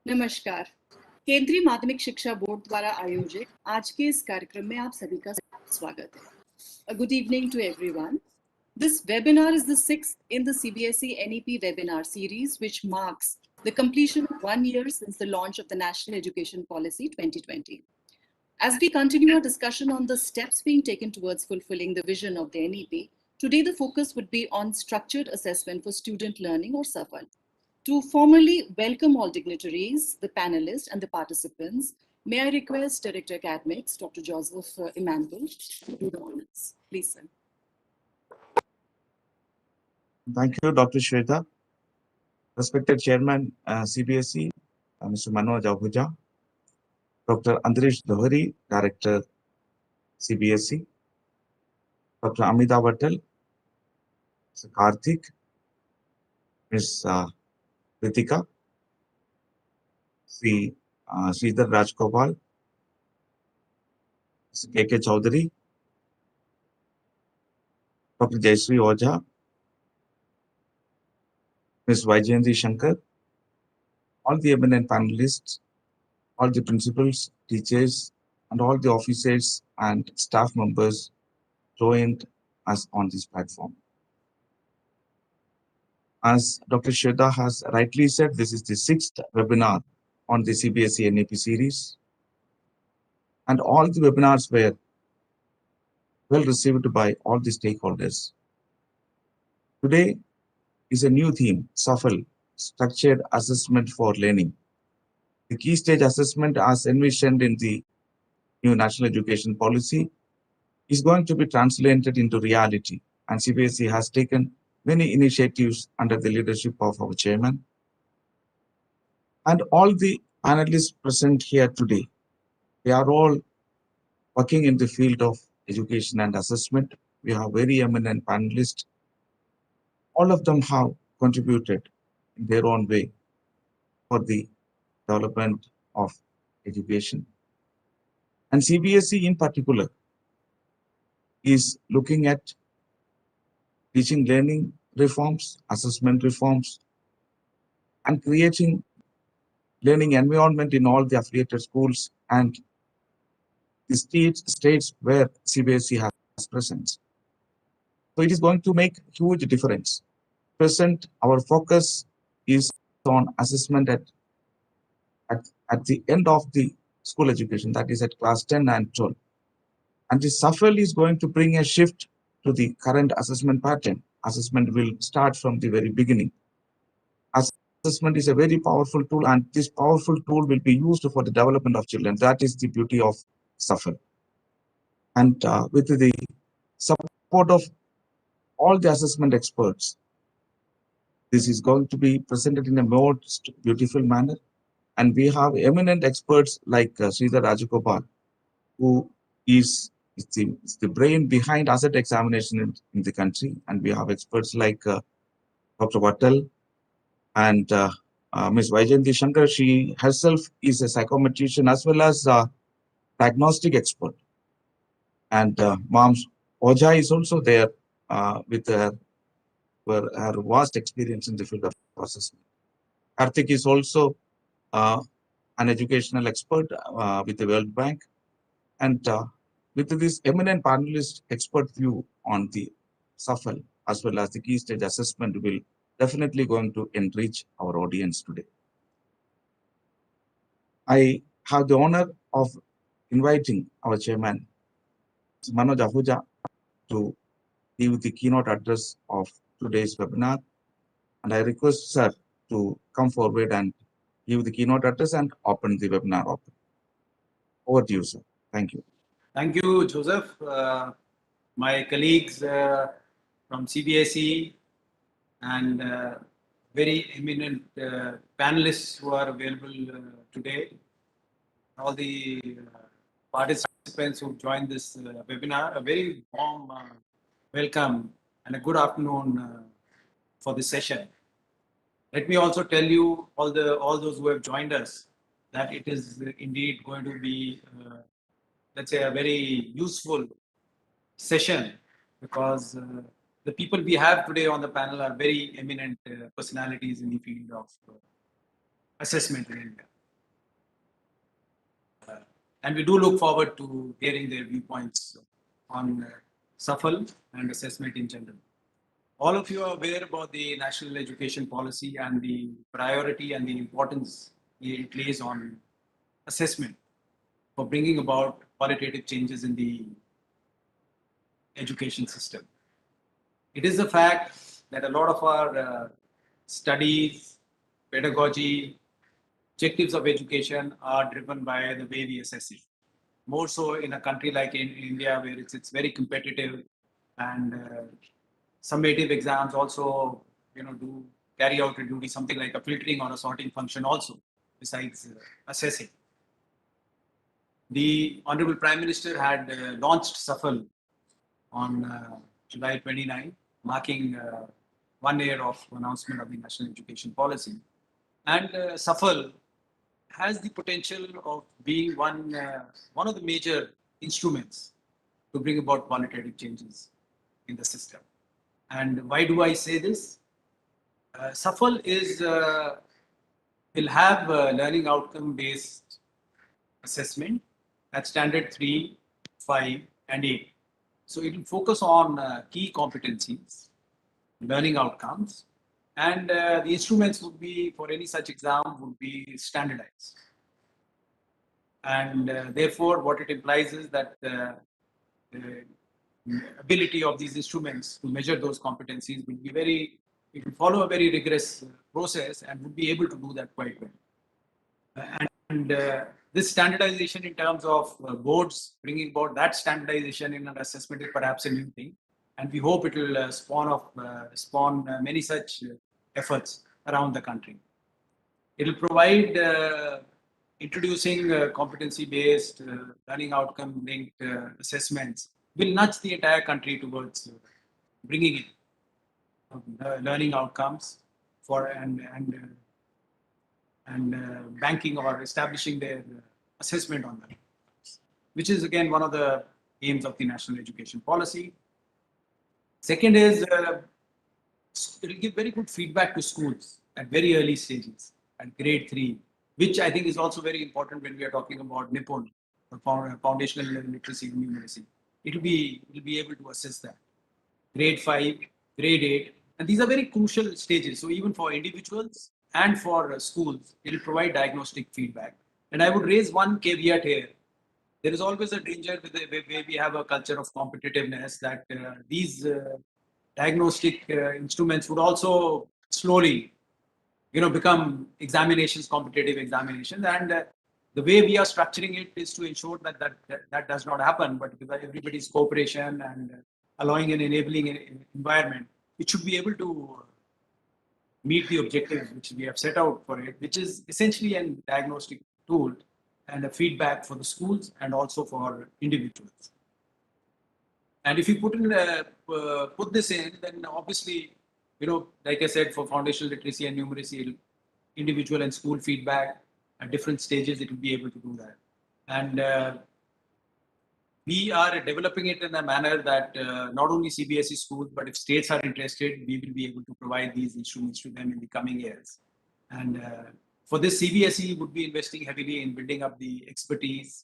नमस्कार। केंद्रीय माध्यमिक शिक्षा बोर्ड द्वारा आयोजित आज के इस कार्यक्रम में आप सभी का स्वागत है। Good evening to everyone. This webinar is the sixth in the CBSE-NEP webinar series, which marks the completion of 1 year since the launch of the National Education Policy 2020. As we continue our discussion on the steps being taken towards fulfilling the vision of the NEP, today the focus would be on structured assessment for student learning, or SAFAL. To formally welcome all dignitaries, the panelists and the participants, may I request Director Academics, Dr. Joseph Emmanuel, to do the honors. Please, sir. Thank you, Dr. Shweta. Respected Chairman, CBSE, Mr. Manoj Ahuja, Dr. Andrish Dohari, Director, CBSE, Dr. Amita Vatal, Mr. Karthik, Ms. Ritika, Sri Sridhar Rajgopal, Mr. K.K. Chaudhary, Dr. Jayashree Ojha, Ms. Vaijayanti Shankar, all the eminent panelists, all the principals, teachers, and all the officers and staff members joined us on this platform. As Dr. Shweta has rightly said, this is the sixth webinar on the CBSE-NEP series, and all the webinars were well received by all the stakeholders. Today is a new theme, SAFAL, Structured Assessment for Learning. The key stage assessment, as envisioned in the new National Education Policy, is going to be translated into reality, and CBSE has taken many initiatives under the leadership of our chairman. And all the panelists present here today, they are all working in the field of education and assessment. We have very eminent panelists. All of them have contributed in their own way for the development of education. And CBSE in particular is looking at teaching learning reforms, assessment reforms, and creating learning environment in all the affiliated schools and the states where CBSE has presence. So it is going to make huge difference. Present, our focus is on assessment at the end of the school education, that is at class 10 and 12. And the SAFAL is going to bring a shift to the current assessment pattern. Assessment will start from the very beginning. Assessment is a very powerful tool, and this powerful tool will be used for the development of children. That is the beauty of SAFAL. And with the support of all the assessment experts, this is going to be presented in a most beautiful manner. And we have eminent experts like Sridhar Rajgopal, who is the brain behind asset examination in the country. And we have experts like Dr. Vatal and Ms. Vaijayanti Shankar. She herself is a psychometrician as well as a diagnostic expert. And Ma'am Ojha is also there with her vast experience in the field of assessment. Karthik is also an educational expert with the World Bank. And with this eminent panelist expert view on the SAFAL as well as the key stage assessment will definitely going to enrich our audience today. I have the honor of inviting our chairman, Manoj Ahuja, to give the keynote address of today's webinar. And I request sir to come forward and give the keynote address and open the webinar open. Over to you, sir. Thank you. Thank you, Joseph. My colleagues from CBSE and very eminent panelists who are available today, all the participants who joined this webinar, a very warm welcome and a good afternoon for this session. Let me also tell you, all those who have joined us, that it is indeed going to be let's say a very useful session, because the people we have today on the panel are very eminent personalities in the field of assessment in India. And we do look forward to hearing their viewpoints on SAFAL and assessment in general. All of you are aware about the national education policy and the priority and the importance it plays on assessment for bringing about qualitative changes in the education system. It is a fact that a lot of our studies, pedagogy, objectives of education are driven by the way we assess it. More so in a country like in India, where it's very competitive, and summative exams also, do carry out a duty, something like a filtering or a sorting function also, besides assessing. The Honorable Prime Minister had launched SAFAL on July 29, marking 1 year of announcement of the National Education Policy. And SAFAL has the potential of being one of the major instruments to bring about qualitative changes in the system. And why do I say this? SAFAL will have learning outcome based assessment at standard 3, 5, and 8. So it will focus on key competencies, learning outcomes, and the instruments would be, for any such exam, would be standardized. And therefore, what it implies is that the ability of these instruments to measure those competencies will be it will follow a very rigorous process and would be able to do that quite well. And this standardization in terms of boards, bringing about that standardization in an assessment is perhaps a new thing. And we hope it will spawn many such efforts around the country. It will provide introducing competency-based learning outcome-linked assessments will nudge the entire country towards bringing in learning outcomes for and banking or establishing their assessment on that, which is again one of the aims of the national education policy. Second is it will give very good feedback to schools at very early stages, at grade 3, which I think is also very important when we are talking about NIPUN, foundational literacy and numeracy. It will be able to assess that. Grade 5, grade 8, and these are very crucial stages. So even for individuals and for schools, it will provide diagnostic feedback. And I would raise one caveat here. There is always a danger with the way we have a culture of competitiveness that these diagnostic instruments would also slowly, become competitive examinations. And the way we are structuring it is to ensure that does not happen, but with everybody's cooperation and allowing an enabling environment, it should be able to meet the objectives which we have set out for it, which is essentially a diagnostic tool and a feedback for the schools and also for individuals. And if you put this in, then obviously, like I said, for foundational literacy and numeracy, individual and school feedback at different stages, it will be able to do that. And we are developing it in a manner that not only CBSE schools, but if states are interested, we will be able to provide these instruments to them in the coming years. And for this, CBSE would be investing heavily in building up the expertise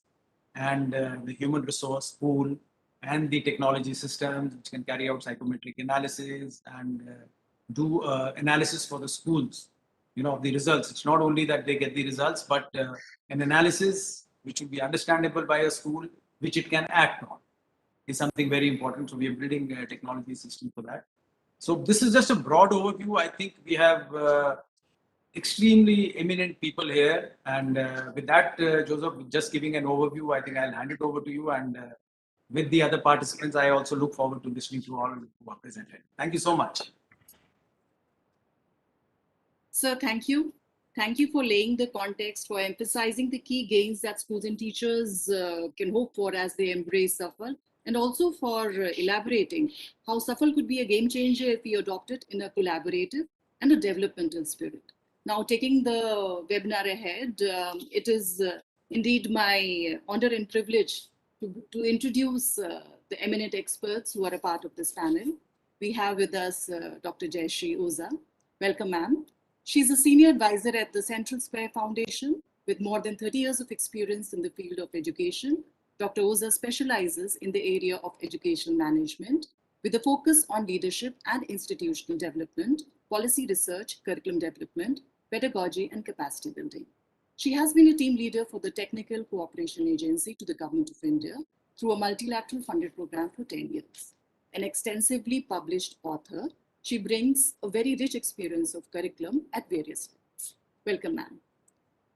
and the human resource pool and the technology systems which can carry out psychometric analysis and do analysis for the schools, of the results. It's not only that they get the results, but an analysis which will be understandable by a school, which it can act on, is something very important. So we are building a technology system for that. So this is just a broad overview. I think we have extremely eminent people here. And with that, Joseph, just giving an overview, I think I'll hand it over to you. And with the other participants, I also look forward to listening to all who are presented. Thank you so much. Sir, thank you. Thank you for laying the context, for emphasizing the key gains that schools and teachers can hope for as they embrace SAFAL, and also for elaborating how SAFAL could be a game changer if we adopt it in a collaborative and a developmental spirit. Now, taking the webinar ahead, it is indeed my honor and privilege to introduce the eminent experts who are a part of this panel. we have with us Dr. Jayashree Oza. Welcome, ma'am. She's a senior advisor at the Central Square Foundation with more than 30 years of experience in the field of education. Dr. Oza specializes in the area of educational management with a focus on leadership and institutional development, policy research, curriculum development, pedagogy, and capacity building. She has been a team leader for the Technical Cooperation Agency to the Government of India through a multilateral funded program for 10 years. An extensively published author, she brings a very rich experience of curriculum at various levels. Welcome, ma'am.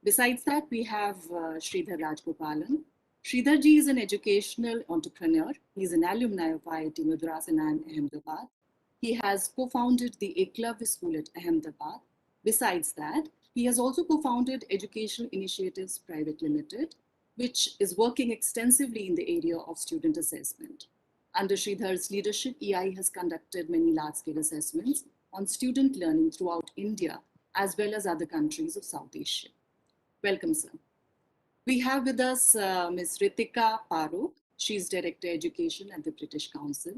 Besides that, we have Sridhar Rajgopalan. Sridhar ji is an educational entrepreneur. He's an alumni of IIT Madras and Ahmedabad. He has co-founded the Eklavya School at Ahmedabad. Besides that, he has also co-founded Educational Initiatives Private Limited, which is working extensively in the area of student assessment. Under Sridhar's leadership, EI has conducted many large-scale assessments on student learning throughout India, as well as other countries of South Asia. Welcome, sir. We have with us Ms. Ritika Paro. She's Director Education at the British Council.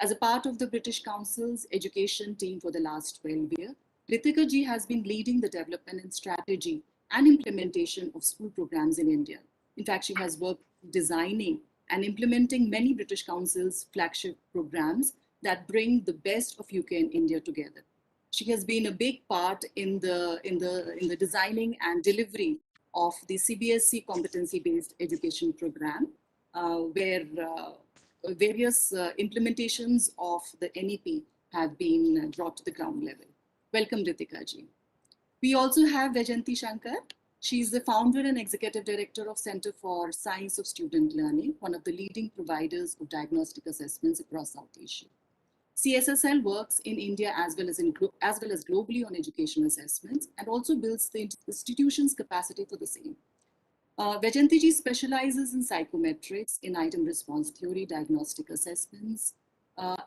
As a part of the British Council's education team for the last 12 years, Ritika ji has been leading the development and strategy and implementation of school programs in India. In fact, she has worked designing and implementing many British Council's flagship programs that bring the best of UK and India together. She has been a big part in the designing and delivery of the CBSE competency-based education program, where various implementations of the NEP have been brought to the ground level. Welcome, Ritika ji. We also have Vajanti Shankar. She's the founder and executive director of Center for Science of Student Learning, one of the leading providers of diagnostic assessments across South Asia. CSSL works in India as well as globally on educational assessments and also builds the institution's capacity for the same. Vajanti ji specializes in psychometrics, in item response theory, diagnostic assessments,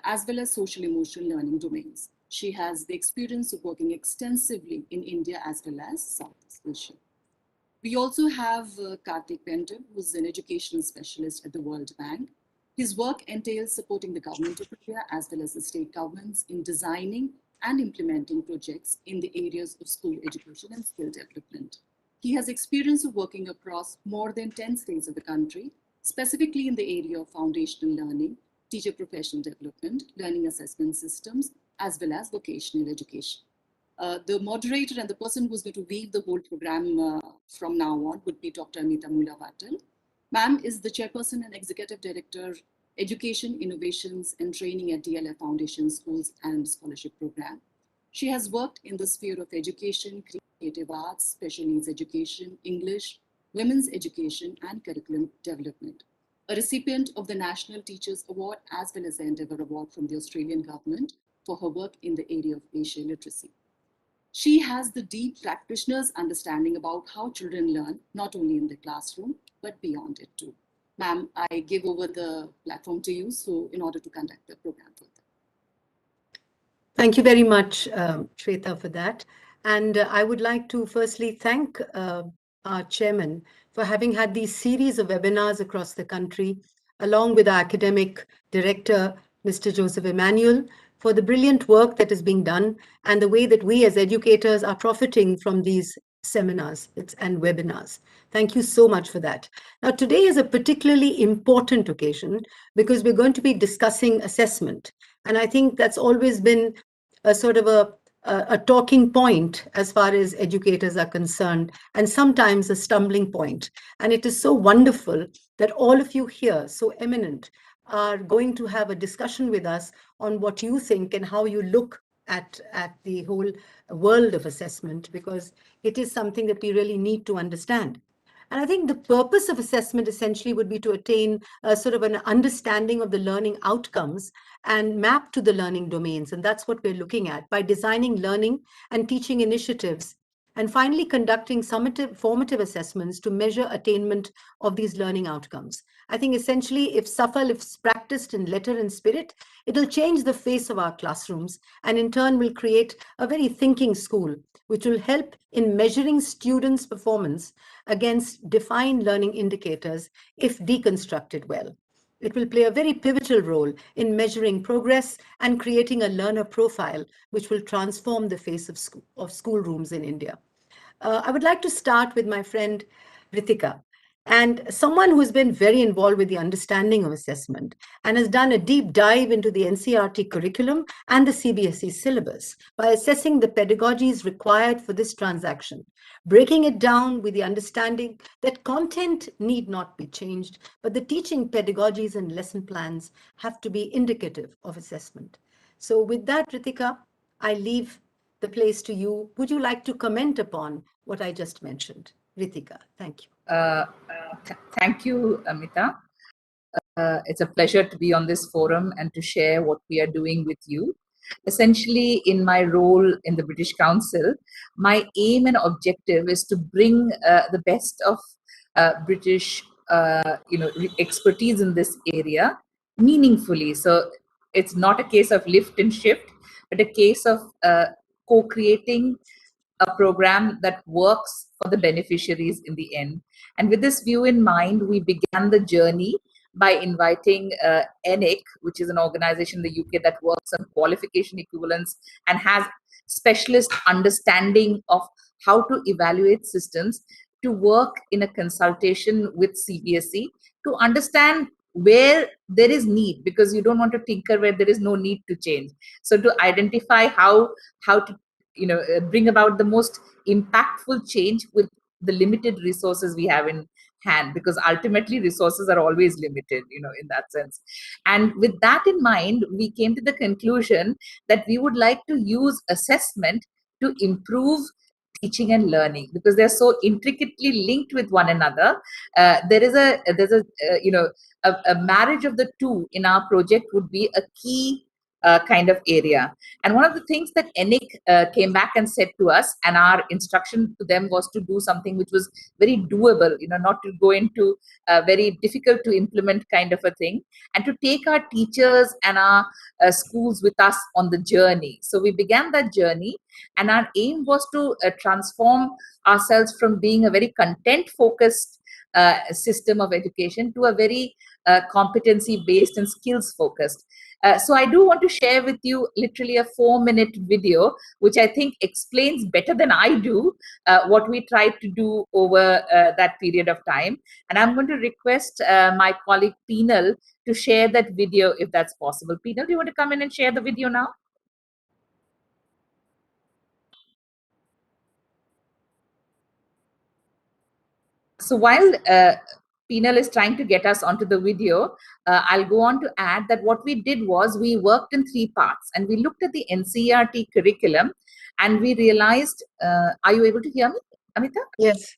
as well as social emotional learning domains. She has the experience of working extensively in India as well as Southeast Asia. We also have Karthik Pendal, who's an educational specialist at the World Bank. His work entails supporting the government of India as well as the state governments in designing and implementing projects in the areas of school education and skill development. He has experience of working across more than 10 states of the country, specifically in the area of foundational learning, teacher professional development, learning assessment systems, as well as vocational education. The moderator and the person who's going to weave the whole program from now on would be Dr. Amita Mulavatal. Ma'am is the chairperson and executive director, Education, Innovations and Training at DLF Foundation Schools and Scholarship Program. She has worked in the sphere of education, creative arts, special needs education, English, women's education, and curriculum development. A recipient of the National Teachers Award as well as the Endeavour Award from the Australian government for her work in the area of Asia literacy. She has the deep practitioner's understanding about how children learn, not only in the classroom, but beyond it too. Ma'am, I give over the platform to you, so in order to conduct the program further. Thank you very much, Shweta, for that. And I would like to firstly thank our chairman for having had these series of webinars across the country, along with our academic director, Mr. Joseph Emmanuel, for the brilliant work that is being done and the way that we as educators are profiting from these seminars and webinars. Thank you so much for that. Now, today is a particularly important occasion because we're going to be discussing assessment. And I think that's always been a sort of a talking point as far as educators are concerned, and sometimes a stumbling point. And it is so wonderful that all of you here, so eminent, are going to have a discussion with us on what you think and how you look at the whole world of assessment, because it is something that we really need to understand. And I think the purpose of assessment essentially would be to attain a sort of an understanding of the learning outcomes and map to the learning domains. And that's what we're looking at by designing learning and teaching initiatives, and finally conducting formative assessments to measure attainment of these learning outcomes. I think essentially if SAFAL is practiced in letter and spirit, it'll change the face of our classrooms and in turn will create a very thinking school, which will help in measuring students' performance against defined learning indicators if deconstructed well. It will play a very pivotal role in measuring progress and creating a learner profile, which will transform the face of schoolrooms in India. I would like to start with my friend Ritika, and someone who's been very involved with the understanding of assessment and has done a deep dive into the NCERT curriculum and the CBSE syllabus by assessing the pedagogies required for this transaction, breaking it down with the understanding that content need not be changed, but the teaching pedagogies and lesson plans have to be indicative of assessment. So with that, Ritika, I leave the place to you. Would you like to comment upon what I just mentioned? Ritika, thank you. Thank you, Amita. It's a pleasure to be on this forum and to share what we are doing with you. Essentially, in my role in the British Council, my aim and objective is to bring the best of British, expertise in this area meaningfully. So it's not a case of lift and shift, but a case of co-creating a program that works for the beneficiaries in the end. And with this view in mind, we began the journey by inviting ENIC, which is an organization in the UK that works on qualification equivalence and has specialist understanding of how to evaluate systems, to work in a consultation with CBSE to understand where there is need, because you don't want to tinker where there is no need to change. So to identify how to bring about the most impactful change with the limited resources we have in hand, because ultimately resources are always limited, in that sense. And with that in mind, we came to the conclusion that we would like to use assessment to improve teaching and learning, because they're so intricately linked with one another. There's a marriage of the two in our project would be a key kind of area. And one of the things that ENIC came back and said to us, and our instruction to them was to do something which was very doable, not to go into very difficult to implement kind of a thing, and to take our teachers and our schools with us on the journey. So we began that journey, and our aim was to transform ourselves from being a very content-focused system of education to a very competency-based and skills-focused. So I do want to share with you literally a 4-minute video, which I think explains better than I do what we tried to do over that period of time. And I'm going to request my colleague Peenal to share that video if that's possible. Peenal, do you want to come in and share the video now? So while Peenal is trying to get us onto the video, I'll go on to add that what we did was we worked in 3 parts, and we looked at the NCERT curriculum, and we realized, are you able to hear me, Amita? Yes.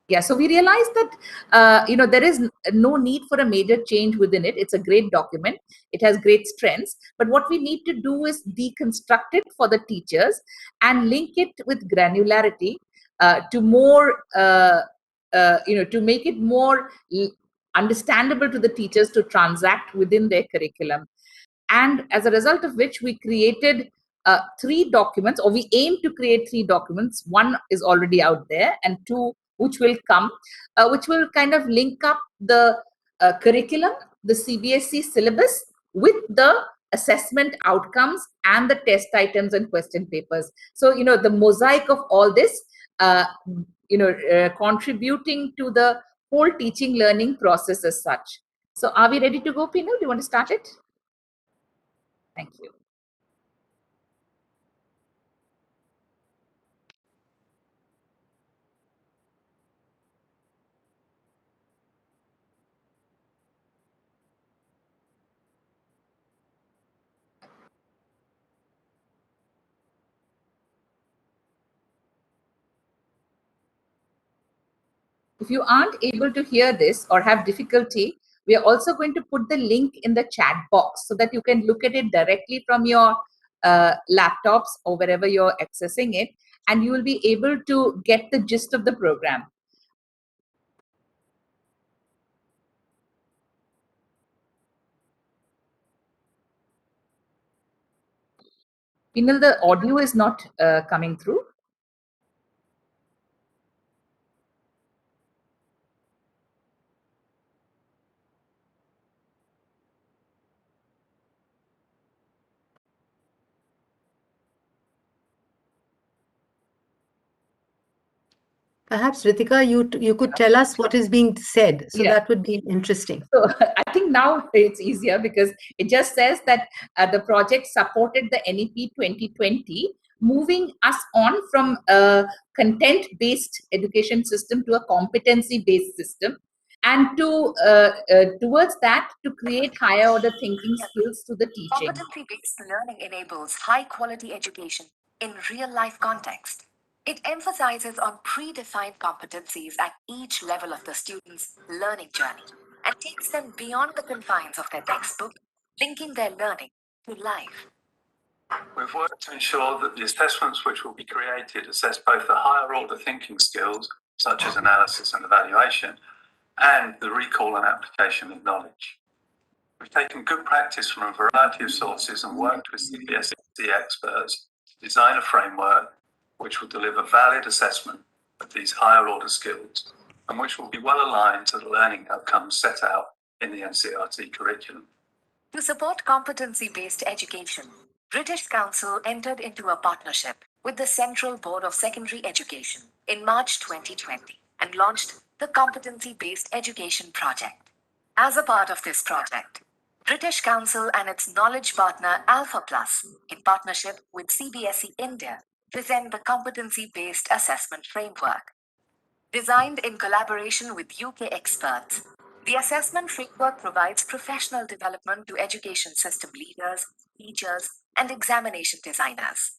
Yeah, so we realized that, there is no need for a major change within it. It's a great document. It has great strengths. But what we need to do is deconstruct it for the teachers and link it with granularity to more, to make it more understandable to the teachers to transact within their curriculum. And as a result of which, we created 3 documents, or we aim to create 3 documents. 1 is already out there, and 2 which will come, which will kind of link up the curriculum, the CBSE syllabus, with the assessment outcomes and the test items and question papers. So, the mosaic of all this, contributing to the whole teaching learning process as such. So are we ready to go, Peenal? Do you want to start it? Thank you. If you aren't able to hear this or have difficulty, we are also going to put the link in the chat box so that you can look at it directly from your laptops or wherever you're accessing it, and you will be able to get the gist of the program. Peenal, the audio is not coming through. Perhaps, Ritika, you could tell us what is being said. So Yeah. that would be interesting. So I think now it's easier because it just says that the project supported the NEP 2020, moving us on from a content-based education system to a competency-based system, and to towards that to create higher order thinking skills to the teaching. Competency-based learning enables high-quality education in real-life context. It emphasizes on predefined competencies at each level of the student's learning journey and takes them beyond the confines of their textbook, linking their learning to life. We've worked to ensure that the assessments which will be created assess both the higher order thinking skills, such as analysis and evaluation, and the recall and application of knowledge. We've taken good practice from a variety of sources and worked with CBSE experts to design a framework which will deliver valid assessment of these higher order skills and which will be well aligned to the learning outcomes set out in the NCERT curriculum. To support competency-based education, British Council entered into a partnership with the Central Board of Secondary Education in March 2020 and launched the Competency-Based Education Project. As a part of this project, British Council and its knowledge partner Alpha Plus, in partnership with CBSE India, present the Competency-Based Assessment Framework. Designed in collaboration with UK experts, the assessment framework provides professional development to education system leaders, teachers, and examination designers.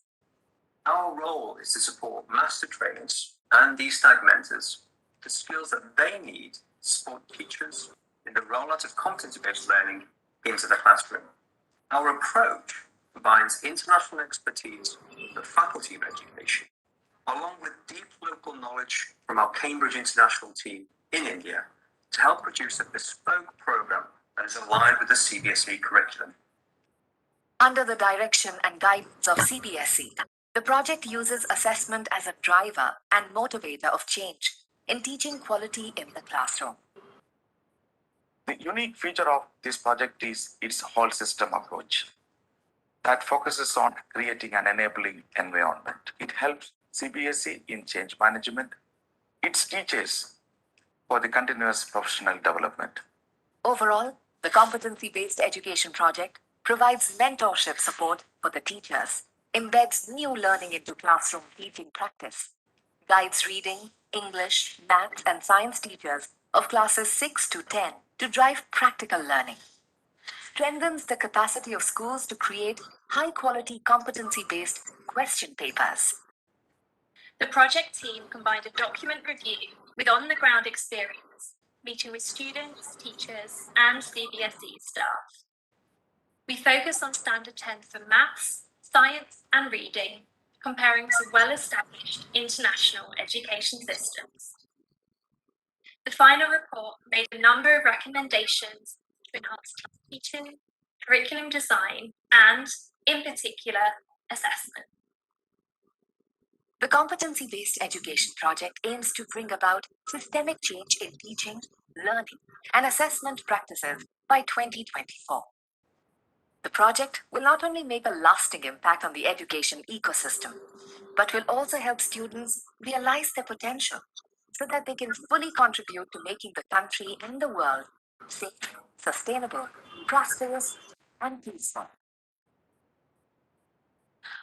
Our role is to support master trainers and DSTAG mentors the skills that they need to support teachers in the rollout of competency-based learning into the classroom. Our approach combines international expertise from the Faculty of Education, along with deep local knowledge from our Cambridge International team in India, to help produce a bespoke program that is aligned with the CBSE curriculum. Under the direction and guidance of CBSE, the project uses assessment as a driver and motivator of change in teaching quality in the classroom. The unique feature of this project is its whole system approach that focuses on creating an enabling environment. It helps CBSE in change management. It teaches for the continuous professional development. Overall, the Competency-Based Education Project provides mentorship support for the teachers, embeds new learning into classroom teaching practice, guides reading, English, maths, and science teachers of classes 6 to 10 to drive practical learning, strengthens the capacity of schools to create high-quality competency-based question papers. The project team combined a document review with on-the-ground experience, meeting with students, teachers, and CBSE staff. We focus on Standard 10 for maths, science, and reading, comparing to well-established international education systems. The final report made a number of recommendations to enhance teaching, curriculum design, and, in particular, assessment. The Competency-Based Education Project aims to bring about systemic change in teaching, learning, and assessment practices by 2024. The project will not only make a lasting impact on the education ecosystem, but will also help students realize their potential so that they can fully contribute to making the country and the world safe, sustainable, prosperous, and peaceful.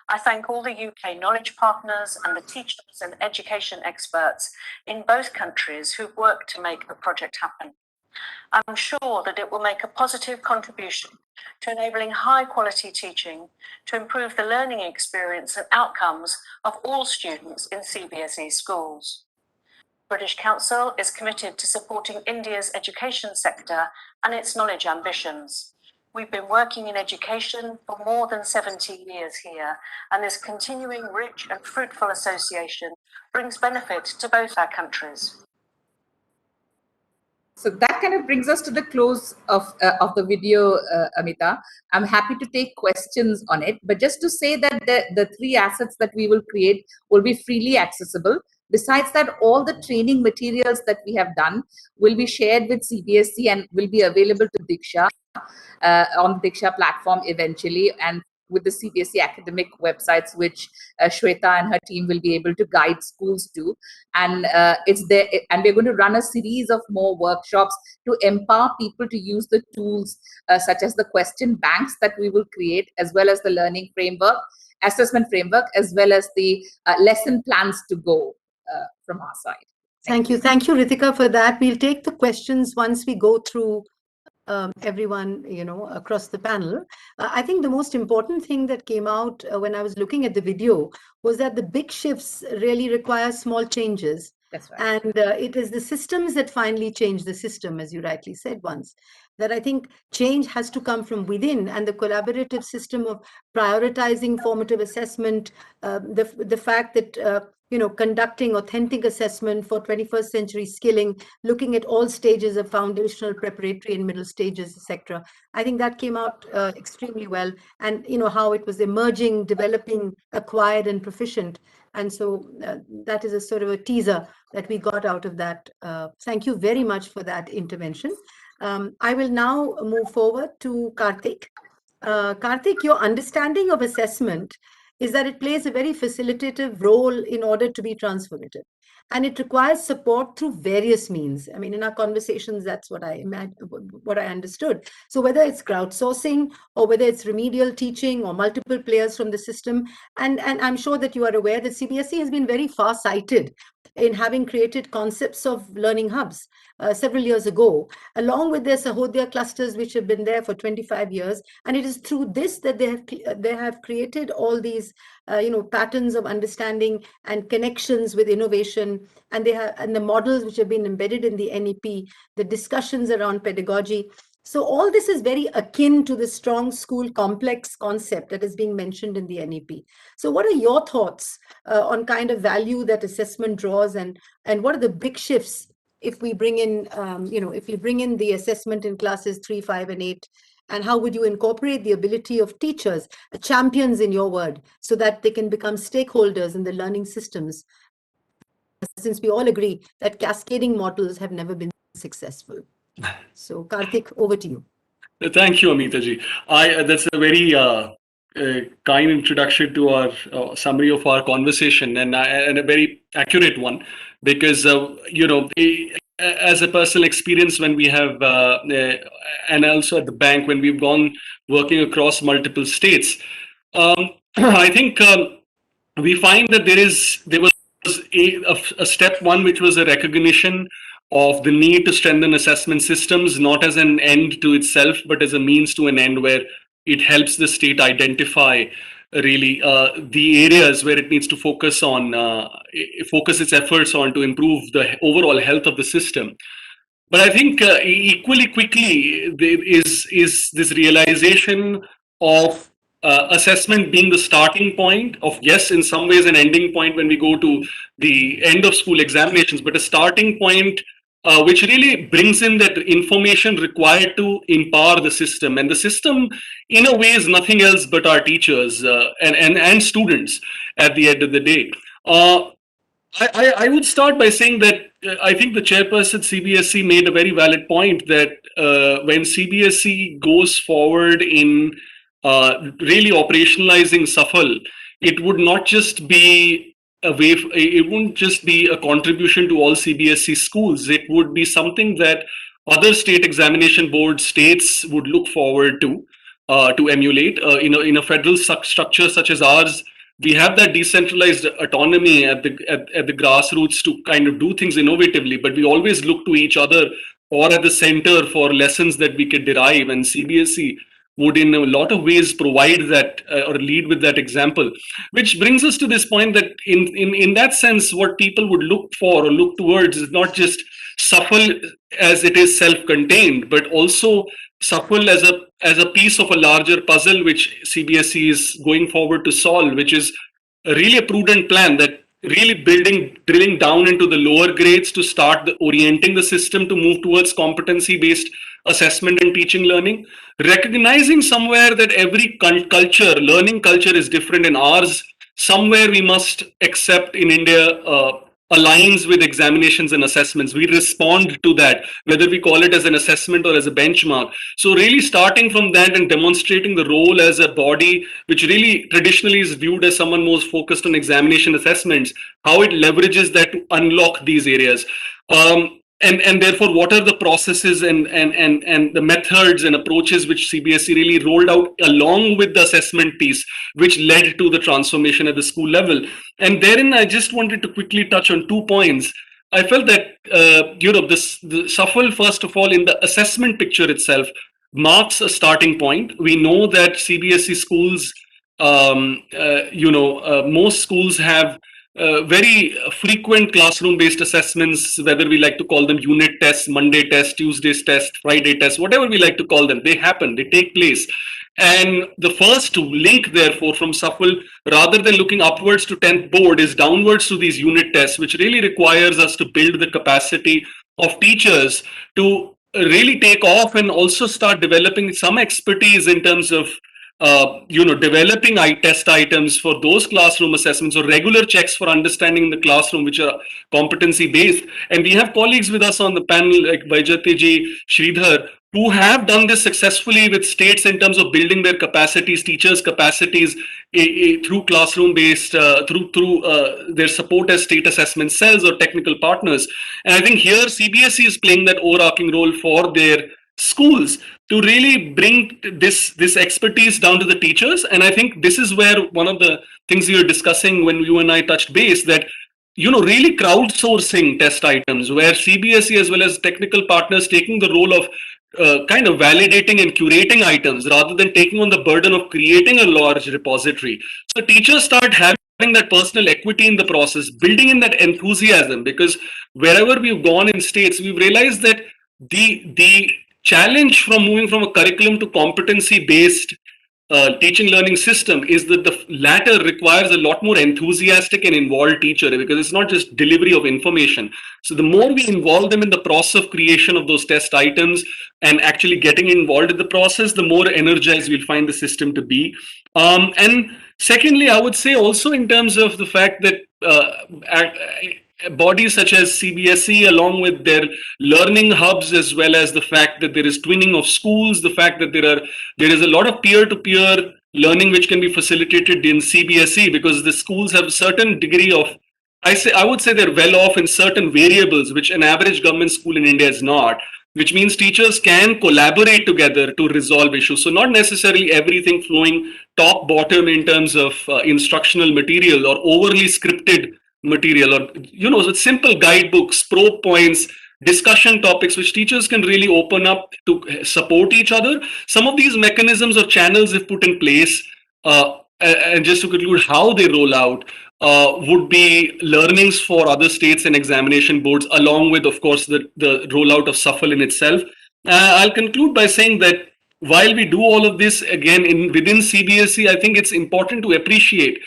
I thank all the UK knowledge partners and the teachers and education experts in both countries who've worked to make the project happen. I'm sure that it will make a positive contribution to enabling high quality teaching to improve the learning experience and outcomes of all students in CBSE schools. British Council is committed to supporting India's education sector and its knowledge ambitions. We've been working in education for more than 70 years here, and this continuing rich and fruitful association brings benefit to both our countries. So that kind of brings us to the close of the video, Amita. I'm happy to take questions on it, but just to say that the three assets that we will create will be freely accessible. Besides that, all the training materials that we have done will be shared with CBSE and will be available to Diksha on the Diksha platform eventually, and with the CBSE academic websites, which Shweta and her team will be able to guide schools to. And it's there, and we're going to run a series of more workshops to empower people to use the tools such as the question banks that we will create, as well as the learning framework, assessment framework, as well as the lesson plans to go from our side. Thank you, Ritika, for that. We'll take the questions once we go through everyone, across the panel. I think the most important thing that came out when I was looking at the video was that the big shifts really require small changes. That's right. And it is the systems that finally change the system, as you rightly said once, that I think change has to come from within, and the collaborative system of prioritizing formative assessment, the fact that conducting authentic assessment for 21st century skilling, looking at all stages of foundational, preparatory, and middle stages, etc. I think that came out extremely well, and how it was emerging, developing, acquired, and proficient. And so that is a sort of a teaser that we got out of that. Thank you very much for that intervention. I will now move forward to Karthik. Karthik, your understanding of assessment is that it plays a very facilitative role in order to be transformative. And it requires support through various means. I mean, in our conversations, that's what I understood. So whether it's crowdsourcing, or whether it's remedial teaching, or multiple players from the system, and I'm sure that you are aware that CBSE has been very far-sighted in having created concepts of learning hubs several years ago, along with their Sahodaya clusters, which have been there for 25 years. And it is through this that they have created all these patterns of understanding and connections with innovation, and the models which have been embedded in the NEP, the discussions around pedagogy. So all this is very akin to the strong school complex concept that is being mentioned in the NEP. So what are your thoughts on kind of value that assessment draws, and what are the big shifts if we bring in, if we bring in the assessment in classes 3, 5, and 8, and how would you incorporate the ability of teachers, champions in your word, so that they can become stakeholders in the learning systems, since we all agree that cascading models have never been successful. So Karthik, over to you. Thank you, Amita ji. That's a very kind introduction to our summary of our conversation, and a very accurate one, because as a personal experience, when we have and also at the bank, when we've gone working across multiple states, I think we find that there was a step one, which was a recognition of the need to strengthen assessment systems, not as an end to itself, but as a means to an end, where it helps the state identify really the areas where it needs to focus its efforts on to improve the overall health of the system. But I think equally quickly there is this realization of assessment being the starting point of, yes, in some ways an ending point when we go to the end of school examinations, but a starting point which really brings in that information required to empower the system. And the system, in a way, is nothing else but our teachers and students at the end of the day. I would start by saying that I think the chairperson at CBSE made a very valid point that when CBSE goes forward in really operationalizing SAFAL, it would not just be it wouldn't just be a contribution to all CBSE schools. It would be something that other state examination board states would look forward to emulate. In a federal structure such as ours, we have that decentralized autonomy at the grassroots to kind of do things innovatively, but we always look to each other or at the center for lessons that we can derive, and CBSE would in a lot of ways provide that or lead with that example, which brings us to this point that in that sense, what people would look for or look towards is not just SAFAL as it is self-contained, but also SAFAL as a piece of a larger puzzle which CBSE is going forward to solve, which is really a prudent plan that really drilling down into the lower grades to start orienting the system to move towards competency-based assessment and teaching learning, recognizing somewhere that every learning culture is different, and ours somewhere we must accept in India aligns with examinations and assessments. We respond to that, whether we call it as an assessment or as a benchmark. So really starting from that and demonstrating the role as a body, which really traditionally is viewed as someone most focused on examination assessments, how it leverages that to unlock these areas. And therefore, what are the processes and the methods and approaches which CBSE really rolled out along with the assessment piece, which led to the transformation at the school level. And therein, I just wanted to quickly touch on 2 points. I felt that the SAFAL, first of all, in the assessment picture itself, marks a starting point. We know that CBSE schools, most schools have very frequent classroom-based assessments, whether we like to call them unit tests, Monday test, Tuesday's test, Friday test, whatever we like to call them. They happen, they take place. And the first link, therefore, from SAFAL, rather than looking upwards to 10th board, is downwards to these unit tests, which really requires us to build the capacity of teachers to really take off and also start developing some expertise in terms of developing test items for those classroom assessments or regular checks for understanding the classroom, which are competency based. And we have colleagues with us on the panel like Vaijati ji, Sridhar, who have done this successfully with states in terms of building their capacities, teachers' capacities through classroom-based, through their support as state assessment cells or technical partners. And I think here CBSE is playing that overarching role for their schools to really bring this expertise down to the teachers. And I think this is where one of the things we were discussing when you and I touched base, that really crowdsourcing test items, where CBSE as well as technical partners taking the role of kind of validating and curating items rather than taking on the burden of creating a large repository. So teachers start having that personal equity in the process, building in that enthusiasm, because wherever we've gone in states, we've realized that the challenge from moving from a curriculum to competency based teaching learning system is that the latter requires a lot more enthusiastic and involved teacher, because it's not just delivery of information. So the more we involve them in the process of creation of those test items and actually getting involved in the process, the more energized we'll find the system to be. And secondly, I would say also in terms of the fact that bodies such as CBSE, along with their learning hubs, as well as the fact that there is twinning of schools, the fact that there is a lot of peer-to-peer learning which can be facilitated in CBSE, because the schools have a certain degree of, I would say they're well off in certain variables, which an average government school in India is not, which means teachers can collaborate together to resolve issues. So not necessarily everything flowing top bottom in terms of instructional material or overly scripted material, or so simple guidebooks, probe points, discussion topics which teachers can really open up to support each other. Some of these mechanisms or channels if put in place, and just to conclude how they roll out, would be learnings for other states and examination boards, along with, of course, the rollout of SAFAL in itself. I'll conclude by saying that while we do all of this, again, within CBSE, I think it's important to appreciate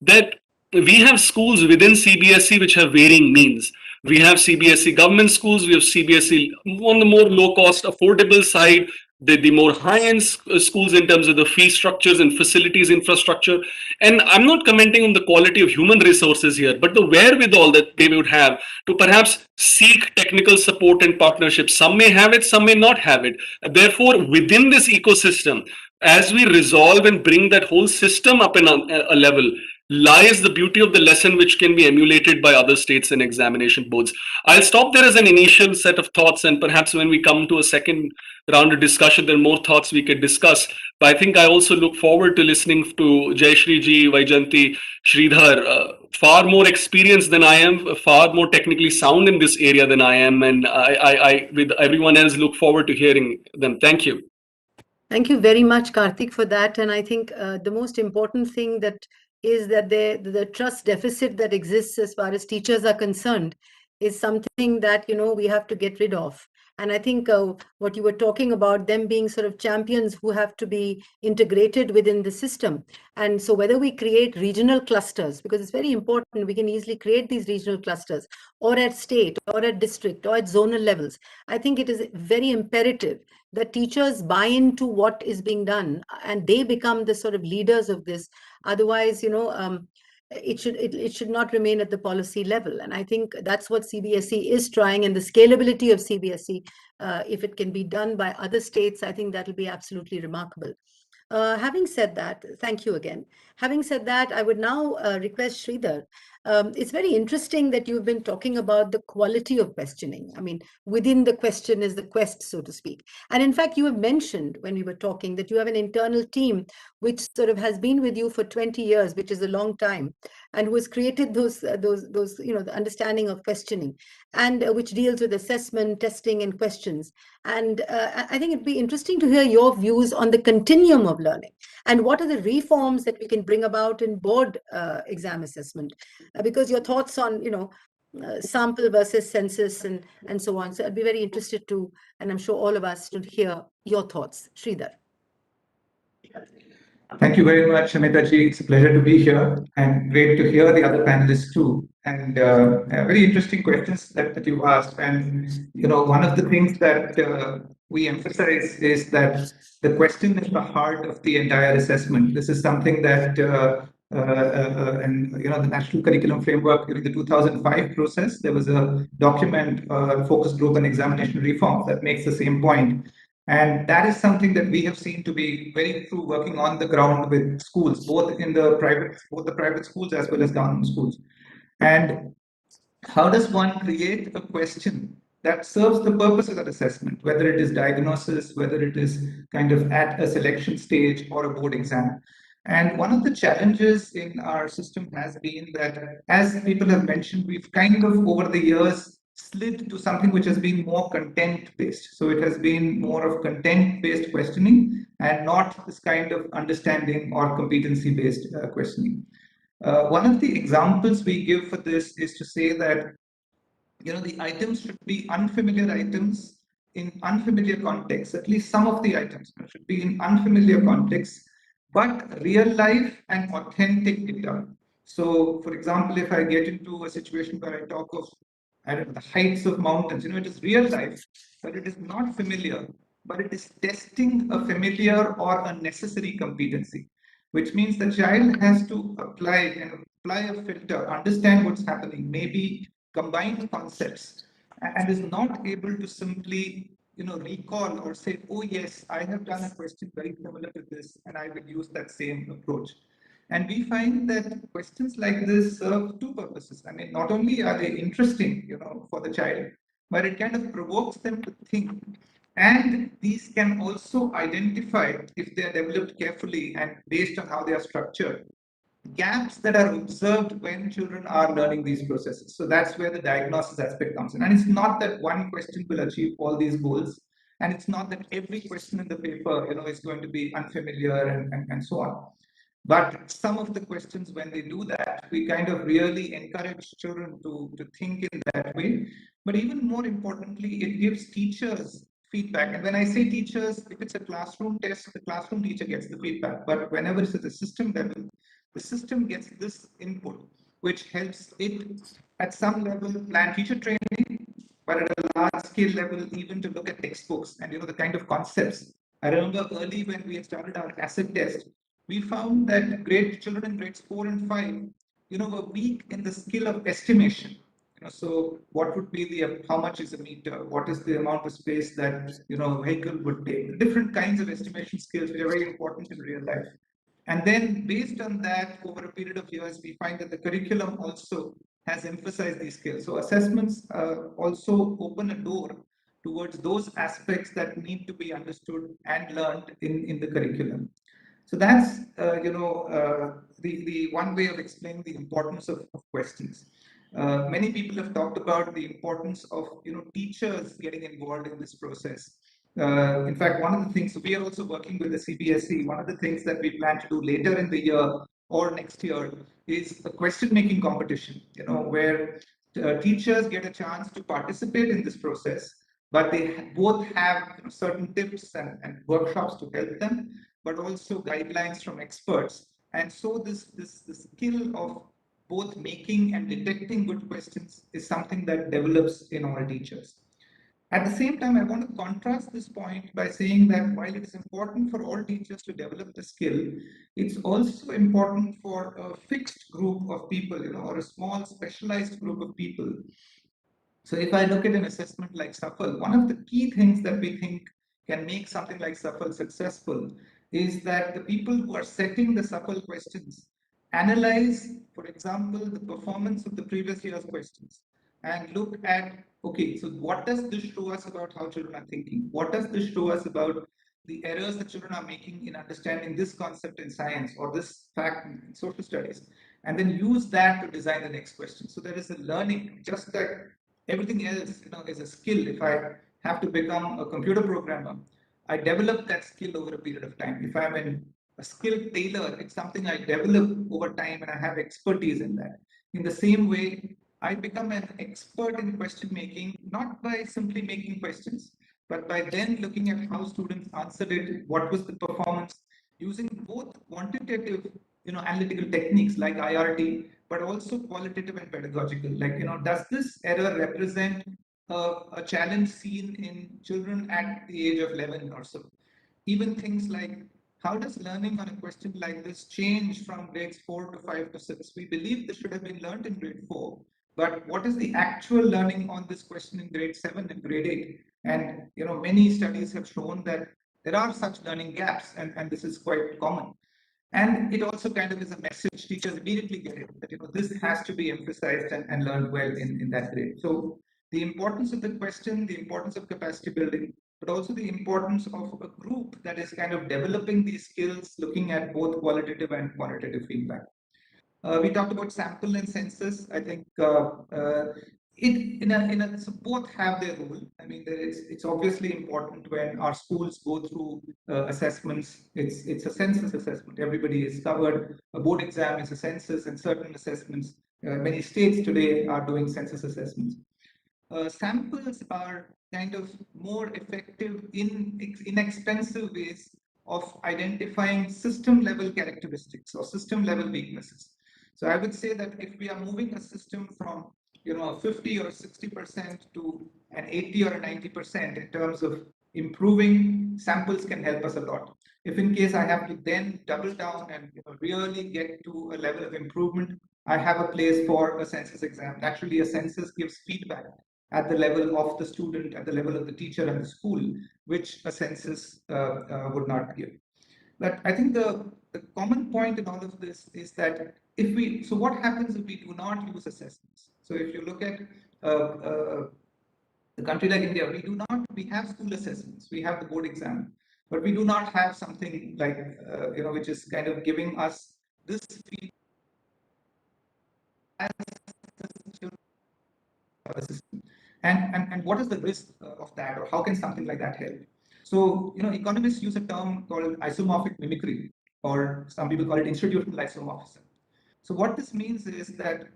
that we have schools within CBSE which have varying means. We have CBSE government schools, we have CBSE on the more low-cost, affordable side, the more high-end schools in terms of the fee structures and facilities infrastructure. And I'm not commenting on the quality of human resources here, but the wherewithal that they would have to perhaps seek technical support and partnership. Some may have it, some may not have it. Therefore, within this ecosystem, as we resolve and bring that whole system up in a level, lies the beauty of the lesson which can be emulated by other states and examination boards. I'll stop there as an initial set of thoughts, and perhaps when we come to a second round of discussion, there are more thoughts we could discuss. But I think I also look forward to listening to Jayashree ji, Vaijanti, Sridhar, far more experienced than I am, far more technically sound in this area than I am, and I with everyone else, look forward to hearing them. Thank you. Thank you very much, Karthik, for that. And I think the most important thing that is that the trust deficit that exists as far as teachers are concerned is something that, we have to get rid of. And I think what you were talking about, them being sort of champions who have to be integrated within the system. And so whether we create regional clusters, because it's very important, we can easily create these regional clusters, or at state, or at district, or at zonal levels. I think it is very imperative that teachers buy into what is being done and they become the sort of leaders of this. Otherwise, it should not remain at the policy level. And I think that's what CBSE is trying, and the scalability of CBSE, if it can be done by other states, I think that'll be absolutely remarkable. Having said that, thank you again. Having said that, I would now request Sridhar. It's very interesting that you've been talking about the quality of questioning. I mean, within the question is the quest, so to speak. And in fact, you have mentioned when we were talking that you have an internal team which sort of has been with you for 20 years, which is a long time, and who has created those the understanding of questioning, and which deals with assessment, testing, and questions. And I think it'd be interesting to hear your views on the continuum of learning, and what are the reforms that we can bring about in board exam assessment, because your thoughts on sample versus census and so on. So I'd be very interested to, and I'm sure all of us, to hear your thoughts. Sridhar. Thank you very much, Amitaji. It's a pleasure to be here, and great to hear the other panelists too. And very interesting questions that you asked. And one of the things that we emphasize is that the question is the heart of the entire assessment. This is something that the National Curriculum Framework, during the 2005 process, there was a document, focus group on examination reform, that makes the same point. And that is something that we have seen to be very true, working on the ground with schools, both the private schools as well as government schools. And how does one create a question that serves the purpose of that assessment, whether it is diagnosis, whether it is kind of at a selection stage or a board exam? And one of the challenges in our system has been that, as people have mentioned, we've kind of over the years slid to something which has been more content-based. So it has been more of content-based questioning and not this kind of understanding or competency-based questioning. One of the examples we give for this is to say that the items should be unfamiliar items in unfamiliar contexts. At least some of the items should be in unfamiliar contexts, but real life and authentic data. So, for example, if I get into a situation where I talk of, I don't know, the heights of mountains, it is real life, but it is not familiar, but it is testing a familiar or a necessary competency, which means the child has to apply a filter, understand what's happening, maybe combine concepts, and is not able to simply recall or say, oh yes, I have done a question very similar to this, and I will use that same approach. And we find that questions like this serve two purposes. I mean, not only are they interesting, for the child, but it kind of provokes them to think. And these can also identify, if they are developed carefully and based on how they are structured, gaps that are observed when children are learning these processes. So that's where the diagnosis aspect comes in. And it's not that one question will achieve all these goals. And it's not that every question in the paper, is going to be unfamiliar and so on. But some of the questions, when they do that, we kind of really encourage children to think in that way. But even more importantly, it gives teachers feedback. And when I say teachers, if it's a classroom test, the classroom teacher gets the feedback. But whenever it's at the system level, the system gets this input, which helps it at some level plan teacher training, but at a large scale level, even to look at textbooks and the kind of concepts. I remember early when we had started our acid test, we found that children in grades 4 and 5, were weak in the skill of estimation. So what would be how much is a meter? What is the amount of space that a vehicle would take? Different kinds of estimation skills which are very important in real life. And then based on that, over a period of years, we find that the curriculum also has emphasized these skills. So assessments also open a door towards those aspects that need to be understood and learned in the curriculum. So that's the one way of explaining the importance of questions. Many people have talked about the importance of teachers getting involved in this process. In fact, one of the things, we are also working with the CBSE. One of the things that we plan to do later in the year or next year is a question-making competition. Where teachers get a chance to participate in this process, but they both have certain tips and workshops to help them, but also guidelines from experts. And so this skill of both making and detecting good questions is something that develops in all teachers. At the same time, I want to contrast this point by saying that while it is important for all teachers to develop the skill, it's also important for a fixed group of people, or a small specialized group of people. So if I look at an assessment like SAFAL, one of the key things that we think can make something like SAFAL successful is that the people who are setting the SAFAL questions analyze, for example, the performance of the previous year's questions and look at, okay, so what does this show us about how children are thinking? What does this show us about the errors that children are making in understanding this concept in science or this fact in social studies? And then use that to design the next question. So there is a learning, just like everything else, is a skill. If I have to become a computer programmer, I develop that skill over a period of time. If I'm a skilled tailor, it's something I develop over time and I have expertise in that. In the same way, I become an expert in question making, not by simply making questions, but by then looking at how students answered it, what was the performance, using both quantitative, analytical techniques like IRT, but also qualitative and pedagogical. Like, does this error represent a challenge seen in children at the age of 11 or so? Even things like, how does learning on a question like this change from grades 4 to 5 to 6? We believe this should have been learned in grade 4, but what is the actual learning on this question in grade 7 and grade 8? And many studies have shown that there are such learning gaps, and this is quite common. And it also kind of is a message teachers immediately get it, that this has to be emphasized and learned well in that grade. So the importance of the question, the importance of capacity building, but also the importance of a group that is kind of developing these skills, looking at both qualitative and quantitative feedback. We talked about sample and census. I think so both have their role. I mean, it's obviously important when our schools go through assessments. It's a census assessment. Everybody is covered. A board exam is a census, and certain assessments. Many states today are doing census assessments. Samples are kind of more effective in inexpensive ways of identifying system level characteristics or system level weaknesses. So I would say that if we are moving a system from 50 or 60% to an 80 or a 90% in terms of improving, samples can help us a lot. If in case I have to then double down and really get to a level of improvement, I have a place for a census exam. Naturally, a census gives feedback at the level of the student, at the level of the teacher and the school, which a census would not give. But I think the common point in all of this is that so what happens if we do not use assessments? So if you look at a country like India, we have school assessments, we have the board exam, but we do not have something like, which is kind of giving us this feedback as a system. And what is the risk of that, or how can something like that help? So, economists use a term called isomorphic mimicry, or some people call it institutional isomorphism. So what this means is that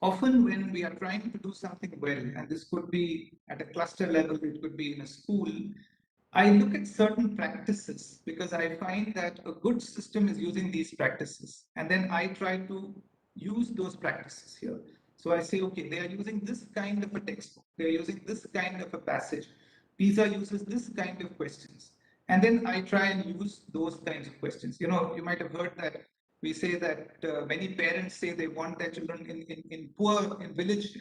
often when we are trying to do something well, and this could be at a cluster level, it could be in a school, I look at certain practices because I find that a good system is using these practices. And then I try to use those practices here. So I say, okay, they are using this kind of a textbook. They're using this kind of a passage. PISA uses this kind of questions. And then I try and use those kinds of questions. You might have heard that we say that many parents say they want their children in poor, in village,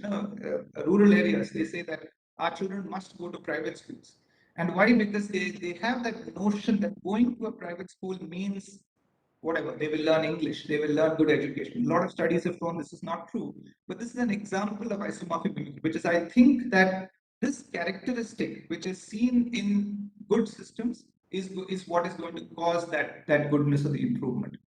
rural areas. They say that our children must go to private schools. And why? Because they have that notion that going to a private school means whatever, they will learn English, they will learn good education. A lot of studies have shown this is not true. But this is an example of isomorphic mimicry, which is, I think that this characteristic, which is seen in good systems, is what is going to cause that goodness or the improvement.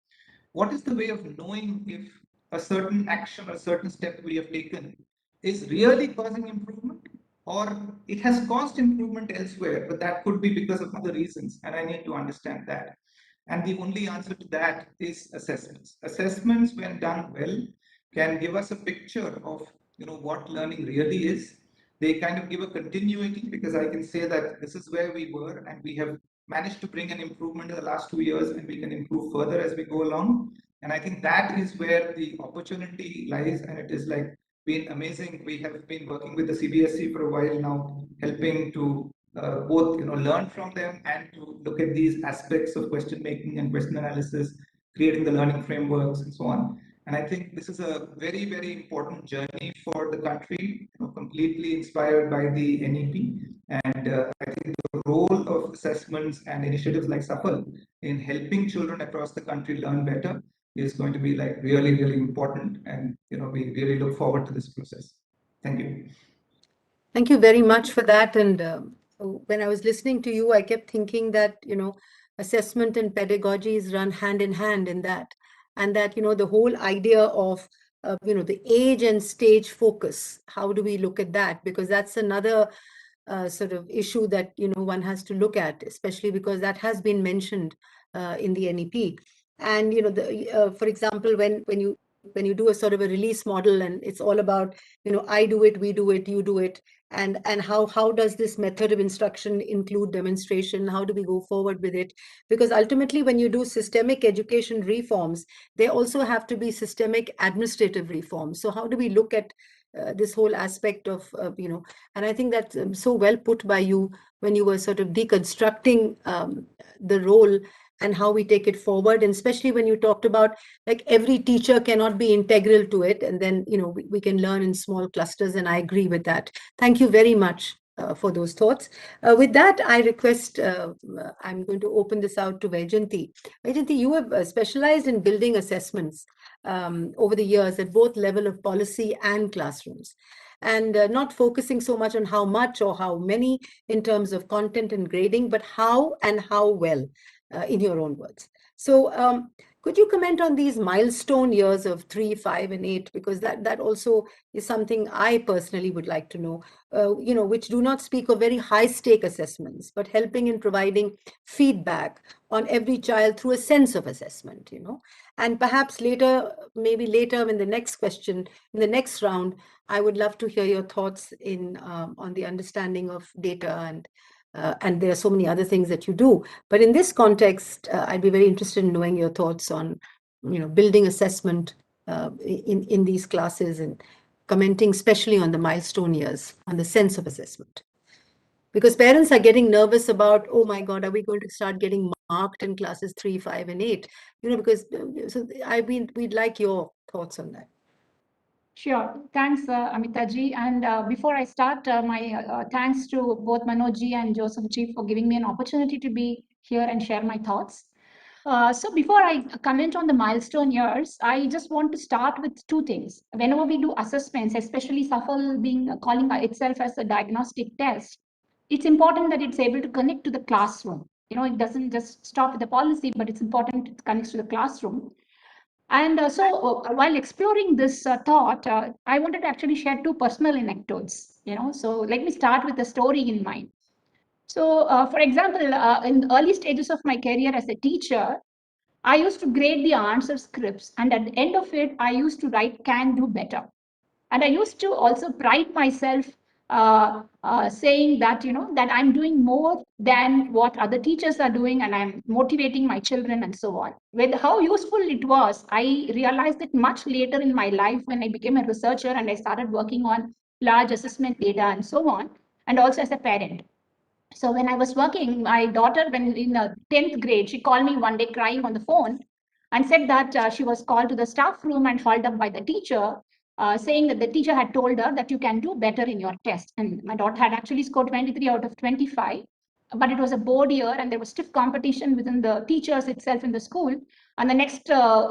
What is the way of knowing if a certain action or a certain step we have taken is really causing improvement, or it has caused improvement elsewhere, but that could be because of other reasons, and I need to understand that. And the only answer to that is assessments. Assessments, when done well, can give us a picture of what learning really is. They kind of give a continuity, because I can say that this is where we were and we have managed to bring an improvement in the last 2 years, and we can improve further as we go along. And I think that is where the opportunity lies, and it is like been amazing. We have been working with the CBSE for a while now, helping to both learn from them and to look at these aspects of question making and question analysis, creating the learning frameworks and so on. And I think this is a very, very important journey for the country, completely inspired by the NEP. And I think the role of assessments and initiatives like SAFAL in helping children across the country learn better is going to be like really, really important. And we really look forward to this process. Thank you. Thank you very much for that. And when I was listening to you, I kept thinking that, assessment and pedagogy is run hand in hand in that. And that, the whole idea of, the age and stage focus, how do we look at that? Because that's another sort of issue that, one has to look at, especially because that has been mentioned in the NEP. And, for example, when you do a sort of a release model and it's all about, I do it, we do it, you do it, and how does this method of instruction include demonstration? How do we go forward with it? Because ultimately, when you do systemic education reforms, they also have to be systemic administrative reforms. So how do we look at this whole aspect of, and I think that's so well put by you when you were sort of deconstructing the role and how we take it forward. And especially when you talked about like every teacher cannot be integral to it. And then, we can learn in small clusters. And I agree with that. Thank you very much for those thoughts. With that, I request, I'm going to open this out to Vaijayanti. Vaijayanti, you have specialized in building assessments over the years at both level of policy and classrooms, and not focusing so much on how much or how many in terms of content and grading, but how and how well, in your own words. So could you comment on these milestone years of 3, 5, and 8? Because that also is something I personally would like to know, which do not speak of very high stake assessments, but helping in providing feedback on every child through a sense of assessment, And perhaps maybe later in the next question, in the next round, I would love to hear your thoughts on the understanding of data and there are so many other things that you do. But in this context, I'd be very interested in knowing your thoughts on, building assessment in these classes and commenting especially on the milestone years, on the sense of assessment. Because parents are getting nervous about, oh my God, are we going to start getting marked in classes 3, 5, and 8? Because so we'd like your thoughts on that. Sure. Thanks, Amitaji. And before I start, my thanks to both Manojji and Josephji for giving me an opportunity to be here and share my thoughts. So before I comment on the milestone years, I just want to start with two things. Whenever we do assessments, especially SAFAL calling itself as a diagnostic test, it's important that it's able to connect to the classroom. It doesn't just stop with the policy, but it's important it connects to the classroom. And while exploring this thought, I wanted to actually share two personal anecdotes. So let me start with a story in mind. So, for example, in the early stages of my career as a teacher, I used to grade the answer scripts, and at the end of it, I used to write "can do better." And I used to also pride myself saying that that I'm doing more than what other teachers are doing, and I'm motivating my children and so on. With how useful it was, I realized it much later in my life when I became a researcher and I started working on large assessment data and so on, and also as a parent. So when I was working, my daughter, when in the 10th grade, she called me one day crying on the phone and said that she was called to the staff room and hauled up by the teacher, saying that the teacher had told her that you can do better in your test. And my daughter had actually scored 23 out of 25, but it was a board year and there was stiff competition within the teachers itself in the school. And the next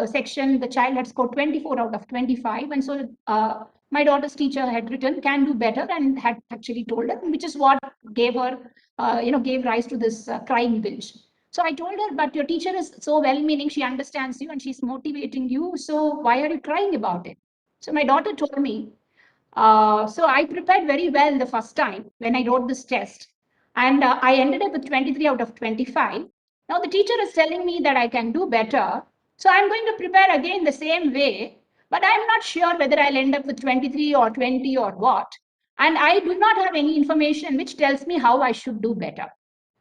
section, the child had scored 24 out of 25. And so my daughter's teacher had written "can do better" and had actually told her, which is what gave her, gave rise to this crying binge. So I told her, but your teacher is so well-meaning, she understands you and she's motivating you. So why are you crying about it? So my daughter told me, so I prepared very well the first time when I wrote this test. And I ended up with 23 out of 25. Now the teacher is telling me that I can do better. So I'm going to prepare again the same way, but I'm not sure whether I'll end up with 23 or 20 or what. And I do not have any information which tells me how I should do better.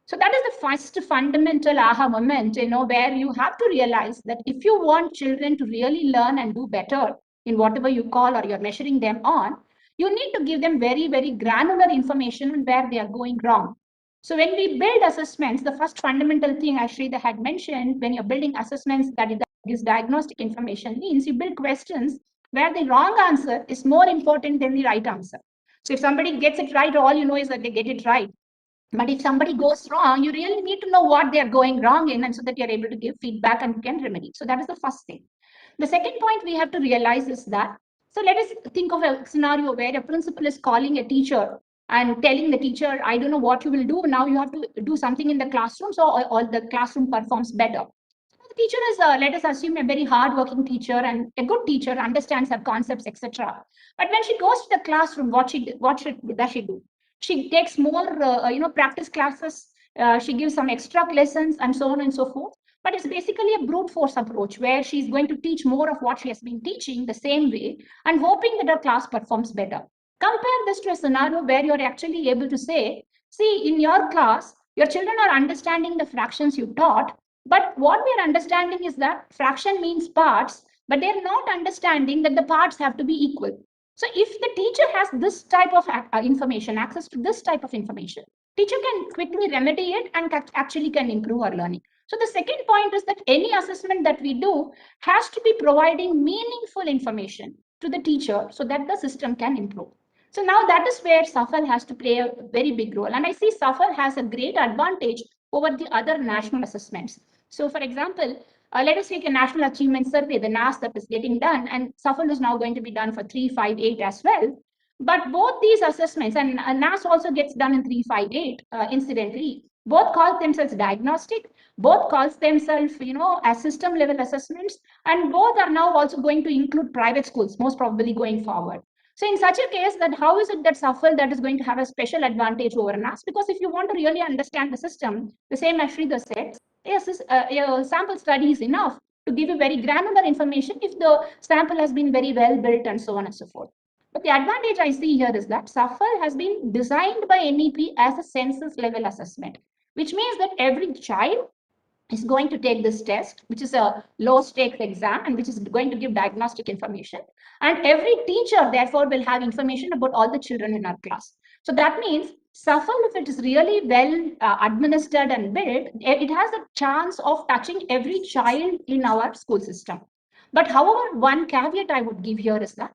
So that is the first fundamental aha moment, where you have to realize that if you want children to really learn and do better, in whatever you call or you're measuring them on, you need to give them very, very granular information on where they are going wrong. So when we build assessments, the first fundamental thing, as Shrita had mentioned, when you're building assessments that gives diagnostic information, means you build questions where the wrong answer is more important than the right answer. So if somebody gets it right, all you know is that they get it right. But if somebody goes wrong, you really need to know what they're going wrong in, and so that you're able to give feedback and you can remedy. So that is the first thing. The second point we have to realize is that, so let us think of a scenario where a principal is calling a teacher and telling the teacher, I don't know what you will do. Now you have to do something in the classroom so all the classroom performs better. The teacher is, let us assume, a very hardworking teacher and a good teacher, understands her concepts, etc. But when she goes to the classroom, what does she do? She takes more, practice classes. She gives some extra lessons and so on and so forth. But it's basically a brute force approach where she's going to teach more of what she has been teaching the same way and hoping that her class performs better. Compare this to a scenario where you're actually able to say, see, in your class, your children are understanding the fractions you taught, but what we're understanding is that fraction means parts, but they're not understanding that the parts have to be equal. So if the teacher has this type of information, access to this type of information, teacher can quickly remedy it and actually can improve our learning. So the second point is that any assessment that we do has to be providing meaningful information to the teacher so that the system can improve. So now that is where SAFAL has to play a very big role. And I see SAFAL has a great advantage over the other national assessments. So for example, let us take a national achievement survey, the NAS that is getting done, and SAFAL is now going to be done for 358 as well. But both these assessments, and NAS also gets done in 358, incidentally, both call themselves diagnostic, both calls themselves, as system level assessments, and both are now also going to include private schools, most probably going forward. So in such a case, that how is it that SAFAL that is going to have a special advantage over NAS? Because if you want to really understand the system, the same as Shrita said, yes, a sample study is enough to give you very granular information if the sample has been very well built and so on and so forth. But the advantage I see here is that SAFAL has been designed by NEP as a census level assessment, which means that every child is going to take this test, which is a low stakes exam and which is going to give diagnostic information. And every teacher, therefore, will have information about all the children in our class. So that means SAFAL, if it is really well administered and built, it has a chance of touching every child in our school system. But however, one caveat I would give here is that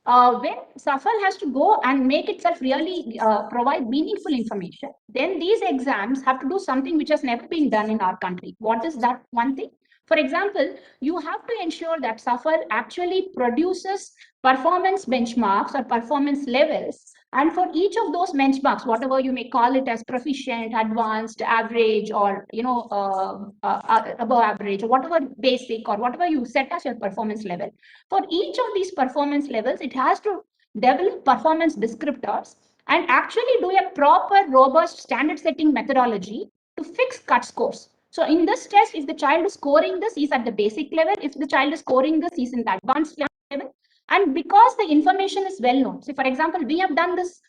when SAFAL has to go and make itself really provide meaningful information, then these exams have to do something which has never been done in our country. What is that one thing? For example, you have to ensure that SAFAL actually produces performance benchmarks or performance levels. And for each of those benchmarks, whatever you may call it as proficient, advanced, average, or above average, or whatever basic, or whatever you set as your performance level, for each of these performance levels, it has to develop performance descriptors and actually do a proper, robust standard setting methodology to fix cut scores. So in this test, if the child is scoring this, he's at the basic level. If the child is scoring this, he's in the advanced level. And because the information is well known, so for example, we have done this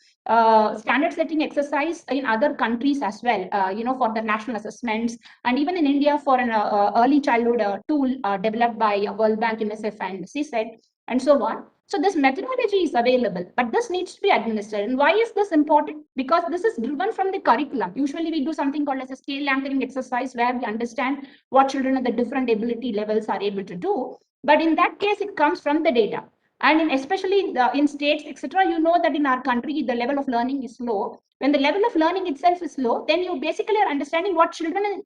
standard setting exercise in other countries as well, for the national assessments, and even in India for an early childhood tool developed by World Bank, UNICEF, and CSET, and so on. So this methodology is available, but this needs to be administered. And why is this important? Because this is driven from the curriculum. Usually we do something called as a scale anchoring exercise where we understand what children at the different ability levels are able to do. But in that case, it comes from the data. And especially in states, etc., you know that in our country, the level of learning is low. When the level of learning itself is low, then you basically are understanding what children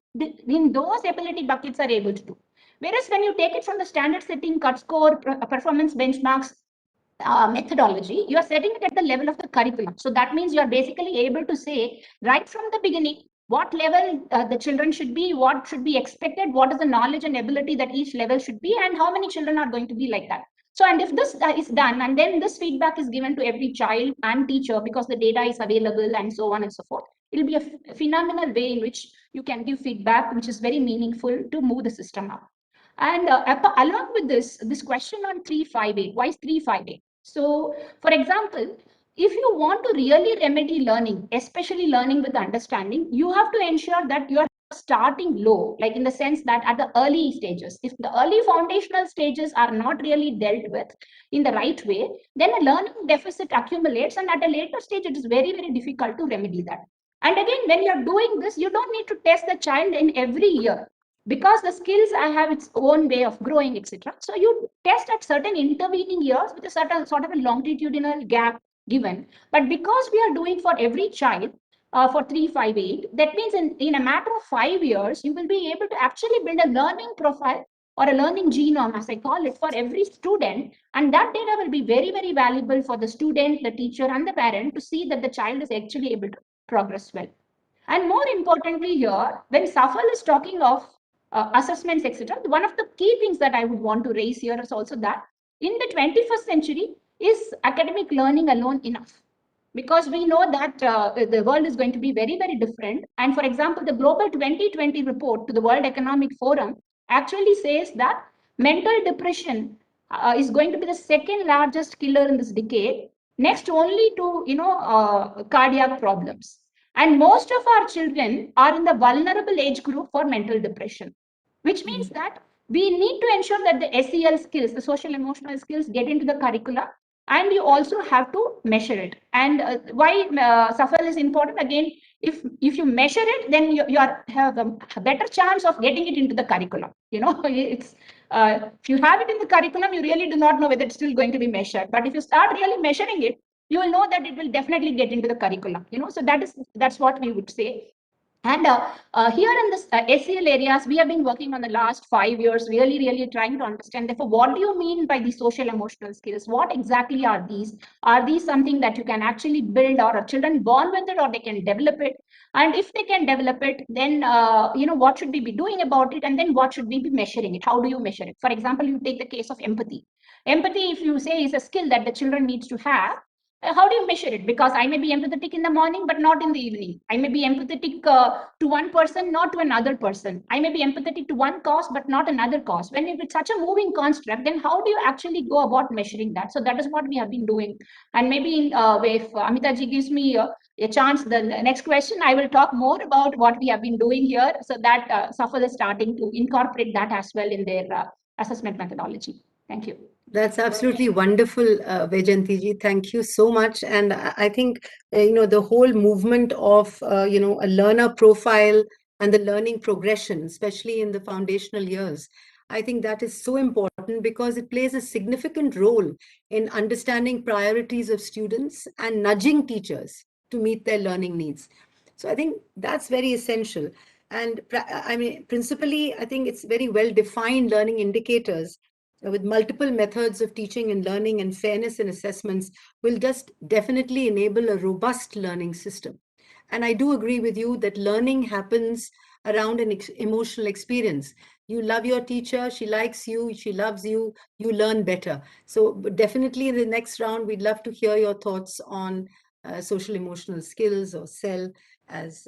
in those ability buckets are able to do. Whereas when you take it from the standard setting, cut score, performance benchmarks, methodology, you are setting it at the level of the curriculum. So that means you are basically able to say right from the beginning what level the children should be, what should be expected, what is the knowledge and ability that each level should be, and how many children are going to be like that. So, and if this is done, and then this feedback is given to every child and teacher because the data is available and so on and so forth, it will be a phenomenal way in which you can give feedback, which is very meaningful to move the system up. And along with this question on 358, why is 358? So, for example, if you want to really remedy learning, especially learning with understanding, you have to ensure that you are starting low, like in the sense that at the early stages, if the early foundational stages are not really dealt with in the right way, then a learning deficit accumulates, and at a later stage, it is very, very difficult to remedy that. And again, when you're doing this, you don't need to test the child in every year, because the skills have its own way of growing, etc. So you test at certain intervening years with a certain sort of a longitudinal gap given. But because we are doing for every child, for 358, that means in a matter of 5 years, you will be able to actually build a learning profile or a learning genome, as I call it, for every student. And that data will be very, very valuable for the student, the teacher, and the parent to see that the child is actually able to progress well. And more importantly here, when SAFAL is talking of assessments, etc., one of the key things that I would want to raise here is also that in the 21st century, is academic learning alone enough? Because we know that the world is going to be very, very different. And for example, the Global 2020 report to the World Economic Forum actually says that mental depression is going to be the second largest killer in this decade, next only to cardiac problems. And most of our children are in the vulnerable age group for mental depression, which means that we need to ensure that the SEL skills, the social emotional skills, get into the curricula, and you also have to measure it. And why SAFAL is important, again, if you measure it, then you have a better chance of getting it into the curriculum. It's if you have it in the curriculum, you really do not know whether it's still going to be measured. But if you start really measuring it, you will know that it will definitely get into the curriculum. So that's what we would say. And here in this SEL areas, we have been working on the last 5 years, really, really trying to understand, therefore, what do you mean by these social emotional skills? What exactly are these? Are these something that you can actually build, or are children born with it, or they can develop it? And if they can develop it, then, what should we be doing about it? And then what should we be measuring it? How do you measure it? For example, you take the case of empathy. Empathy, if you say, is a skill that the children needs to have, how do you measure it? Because I may be empathetic in the morning, but not in the evening. I may be empathetic to one person, not to another person. I may be empathetic to one cause, but not another cause. When it's such a moving construct, then how do you actually go about measuring that? So that is what we have been doing. And maybe if Amita ji gives me a chance, the next question, I will talk more about what we have been doing here, so that SAFAL is starting to incorporate that as well in their assessment methodology. Thank you. That's absolutely wonderful, Vaijayanti ji. Thank you so much. And I think, the whole movement of, a learner profile and the learning progression, especially in the foundational years, I think that is so important, because it plays a significant role in understanding priorities of students and nudging teachers to meet their learning needs. So I think that's very essential. And principally, I think it's very well defined learning indicators with multiple methods of teaching and learning, and fairness in assessments will just definitely enable a robust learning system. And I do agree with you that learning happens around an emotional experience. You love your teacher, she likes you, she loves you, you learn better. So definitely in the next round, we'd love to hear your thoughts on social emotional skills, or SEL, as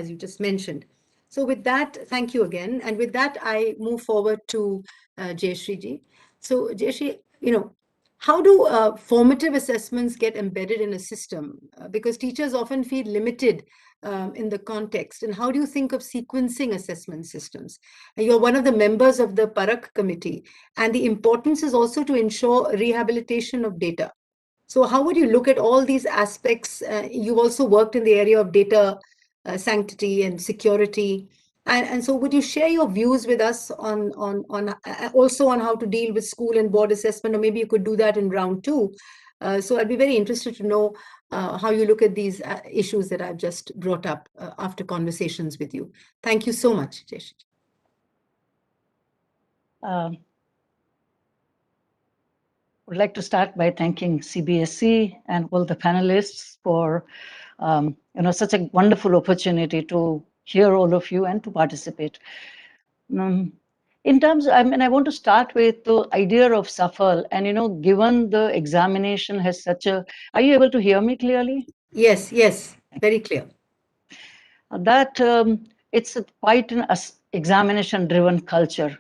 you just mentioned. So with that, thank you again. And with that, I move forward to Jayashree ji. So Jayashree, how do formative assessments get embedded in a system? Because teachers often feel limited in the context. And how do you think of sequencing assessment systems? You're one of the members of the Parak committee, and the importance is also to ensure rehabilitation of data. So how would you look at all these aspects? You've also worked in the area of data sanctity and security. And so would you share your views with us on also on how to deal with school and board assessment, or maybe you could do that in round 2. So I'd be very interested to know how you look at these issues that I've just brought up after conversations with you. Thank you so much, Jayashree. Would like to start by thanking CBSE and all the panelists for such a wonderful opportunity to hear all of you and to participate. In terms, I want to start with the idea of SAFAL, and given the examination has such a, are you able to hear me clearly? Yes, very clear. That it's quite an examination-driven culture.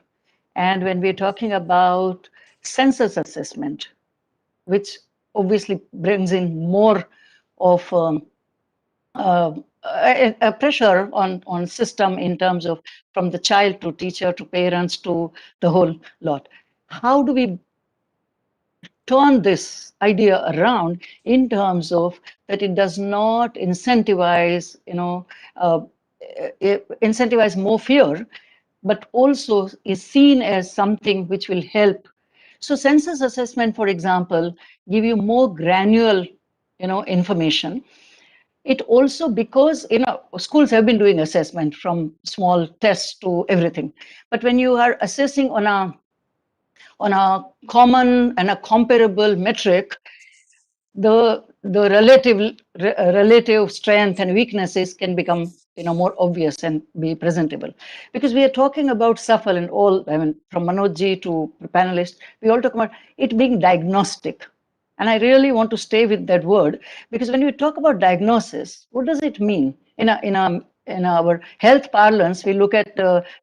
And when we're talking about census assessment, which obviously brings in more of a pressure on system in terms of from the child to teacher to parents to the whole lot. How do we turn this idea around in terms of that it does not incentivize, incentivize more fear, but also is seen as something which will help. So census assessment, for example, give you more granular, information. It also, because schools have been doing assessment from small tests to everything, but when you are assessing on a common and a comparable metric, the relative strength and weaknesses can become more obvious and be presentable, because we are talking about SAFAL and all. I mean, from Manojji to panelists, we all talk about it being diagnostic. And I really want to stay with that word, because when we talk about diagnosis, what does it mean? In our health parlance, we look at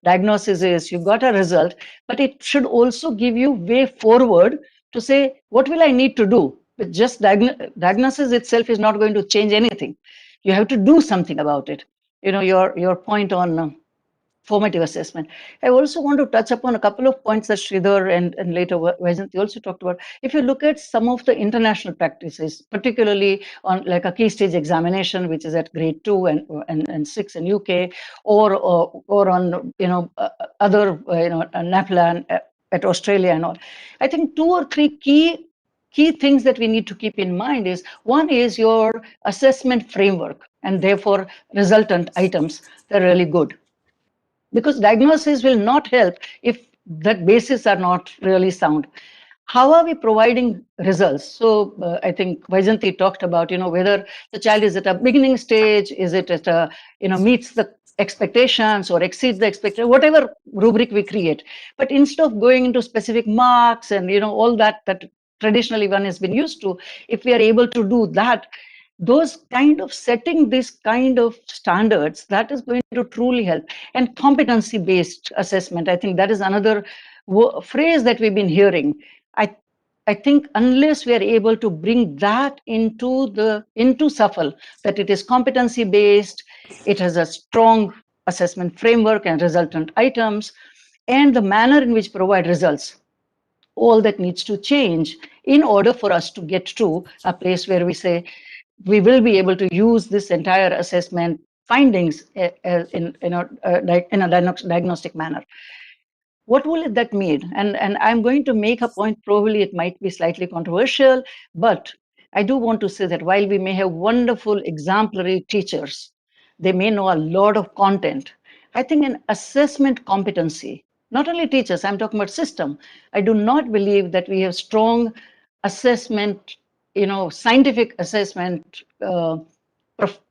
diagnosis is you got a result, but it should also give you way forward to say, what will I need to do? But just diagnosis itself is not going to change anything. You have to do something about it. Your point on formative assessment. I also want to touch upon a couple of points that Sridhar and later Vaijanti also talked about. If you look at some of the international practices, particularly on like a key stage examination, which is at grade 2 and 6 in UK, or on other NAPLAN at Australia and all, I think 2 or 3 key things that we need to keep in mind is, one is your assessment framework and therefore resultant items. They're really good, because diagnosis will not help if that basis are not really sound. How are we providing results? So I think Vaijanti talked about, whether the child is at a beginning stage, is it at a, meets the expectations or exceeds the expectation, whatever rubric we create. But instead of going into specific marks and, all that traditionally one has been used to, if we are able to do that, those kind of setting this kind of standards, that is going to truly help. And competency based assessment, I think that is another phrase that we've been hearing. I think unless we are able to bring that into SAFAL, that it is competency based, it has a strong assessment framework and resultant items, and the manner in which provide results, all that needs to change in order for us to get to a place where we say we will be able to use this entire assessment findings in a diagnostic manner. What will that mean? And I'm going to make a point, probably it might be slightly controversial, but I do want to say that while we may have wonderful exemplary teachers, they may know a lot of content. I think an assessment competency, not only teachers, I'm talking about system. I do not believe that we have strong assessment, scientific assessment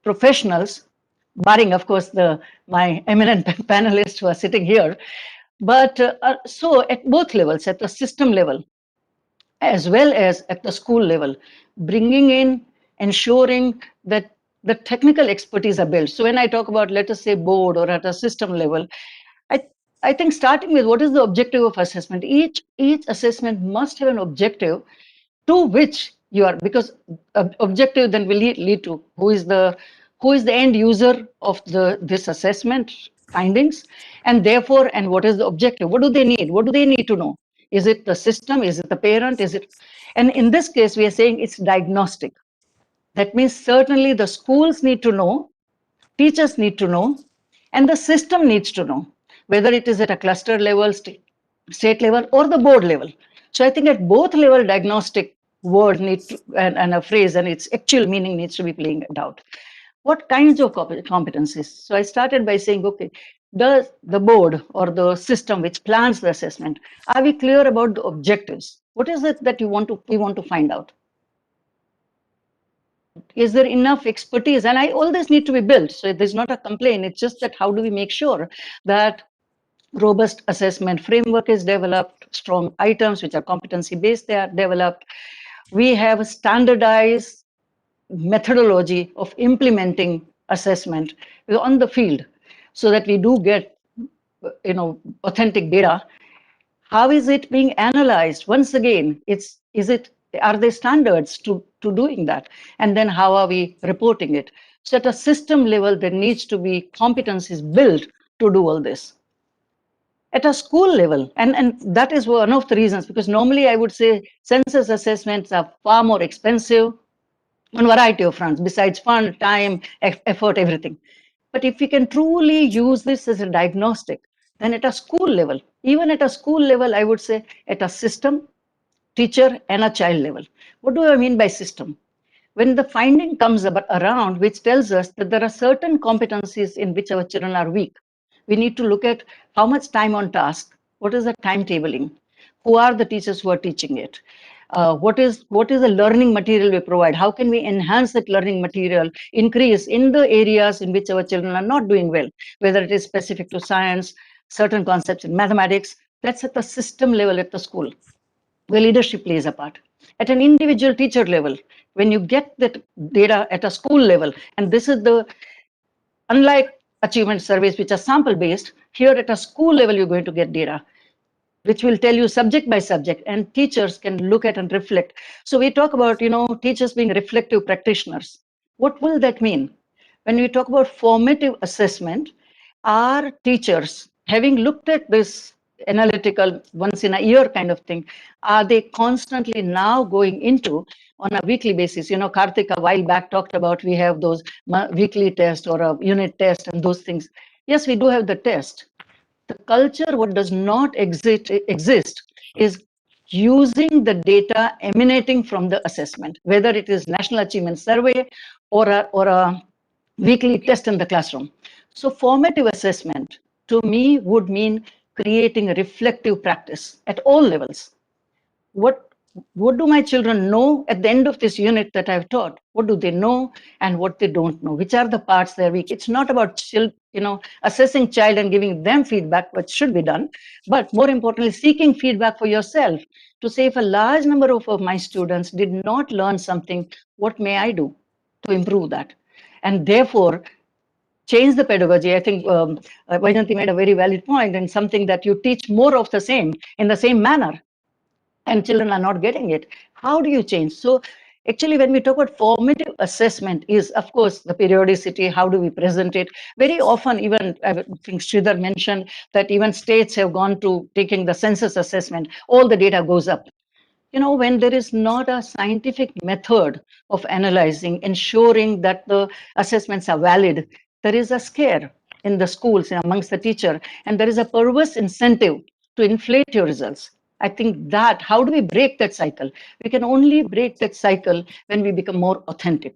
professionals, barring, of course, my eminent panelists who are sitting here. But so at both levels, at the system level, as well as at the school level, bringing in, ensuring that the technical expertise are built. So when I talk about, let us say, board or at a system level, I think starting with what is the objective of assessment? Each assessment must have an objective to which you are, because objective then will lead to who is the end user of this assessment findings, and therefore, and what is the objective? What do they need? What do they need to know? Is it the system? Is it the parent? Is it? And in this case, we are saying it's diagnostic. That means certainly the schools need to know, teachers need to know, and the system needs to know, whether it is at a cluster level, state level, or the board level. So I think at both level, diagnostic word needs to, and a phrase and its actual meaning needs to be playing it out. What kinds of competencies? So I started by saying, okay, does the board or the system which plans the assessment, are we clear about the objectives? What is it that we want to find out? Is there enough expertise? And all this need to be built. So there's not a complaint. It's just that how do we make sure that robust assessment framework is developed, strong items which are competency based, they are developed. We have a standardized methodology of implementing assessment on the field so that we do get authentic data. How is it being analyzed? Once again, are there standards to doing that? And then how are we reporting it? So at a system level, there needs to be competencies built to do all this. At a school level, and that is one of the reasons, because normally I would say census assessments are far more expensive on a variety of fronts, besides fund, time, effort, everything. But if we can truly use this as a diagnostic, then at a school level, even at a school level, I would say at a system, teacher, and a child level. What do I mean by system? When the finding comes around, which tells us that there are certain competencies in which our children are weak, we need to look at how much time on task, what is the timetabling, who are the teachers who are teaching it, what is the learning material we provide, how can we enhance that learning material, increase in the areas in which our children are not doing well, whether it is specific to science, certain concepts in mathematics. That's at the system level at the school, where leadership plays a part. At an individual teacher level, when you get that data at a school level, and this is the, unlike achievement surveys, which are sample based, here at a school level, you're going to get data, which will tell you subject by subject, and teachers can look at and reflect. So we talk about, teachers being reflective practitioners. What will that mean? When we talk about formative assessment, our teachers, having looked at this analytical once in a year kind of thing, are they constantly now going into on a weekly basis? Karthik a while back talked about we have those weekly tests or a unit test and those things. Yes, we do have the test. The culture, what does not exist is using the data emanating from the assessment, whether it is National Achievement Survey or a weekly test in the classroom. So formative assessment to me would mean creating a reflective practice at all levels. What do my children know at the end of this unit that I've taught? What do they know and what they don't know? Which are the parts they're weak? It's not about assessing child and giving them feedback, which should be done, but more importantly, seeking feedback for yourself to say, if a large number of my students did not learn something, what may I do to improve that? And therefore, change the pedagogy. I think Vajanti made a very valid point, and something that you teach more of the same in the same manner, and children are not getting it. How do you change? So actually, when we talk about formative assessment is, of course, the periodicity, how do we present it? Very often, even I think Sridhar mentioned that even states have gone to taking the census assessment, all the data goes up. When there is not a scientific method of analyzing, ensuring that the assessments are valid, there is a scare in the schools and amongst the teacher, and there is a perverse incentive to inflate your results. I think that, how do we break that cycle? We can only break that cycle when we become more authentic,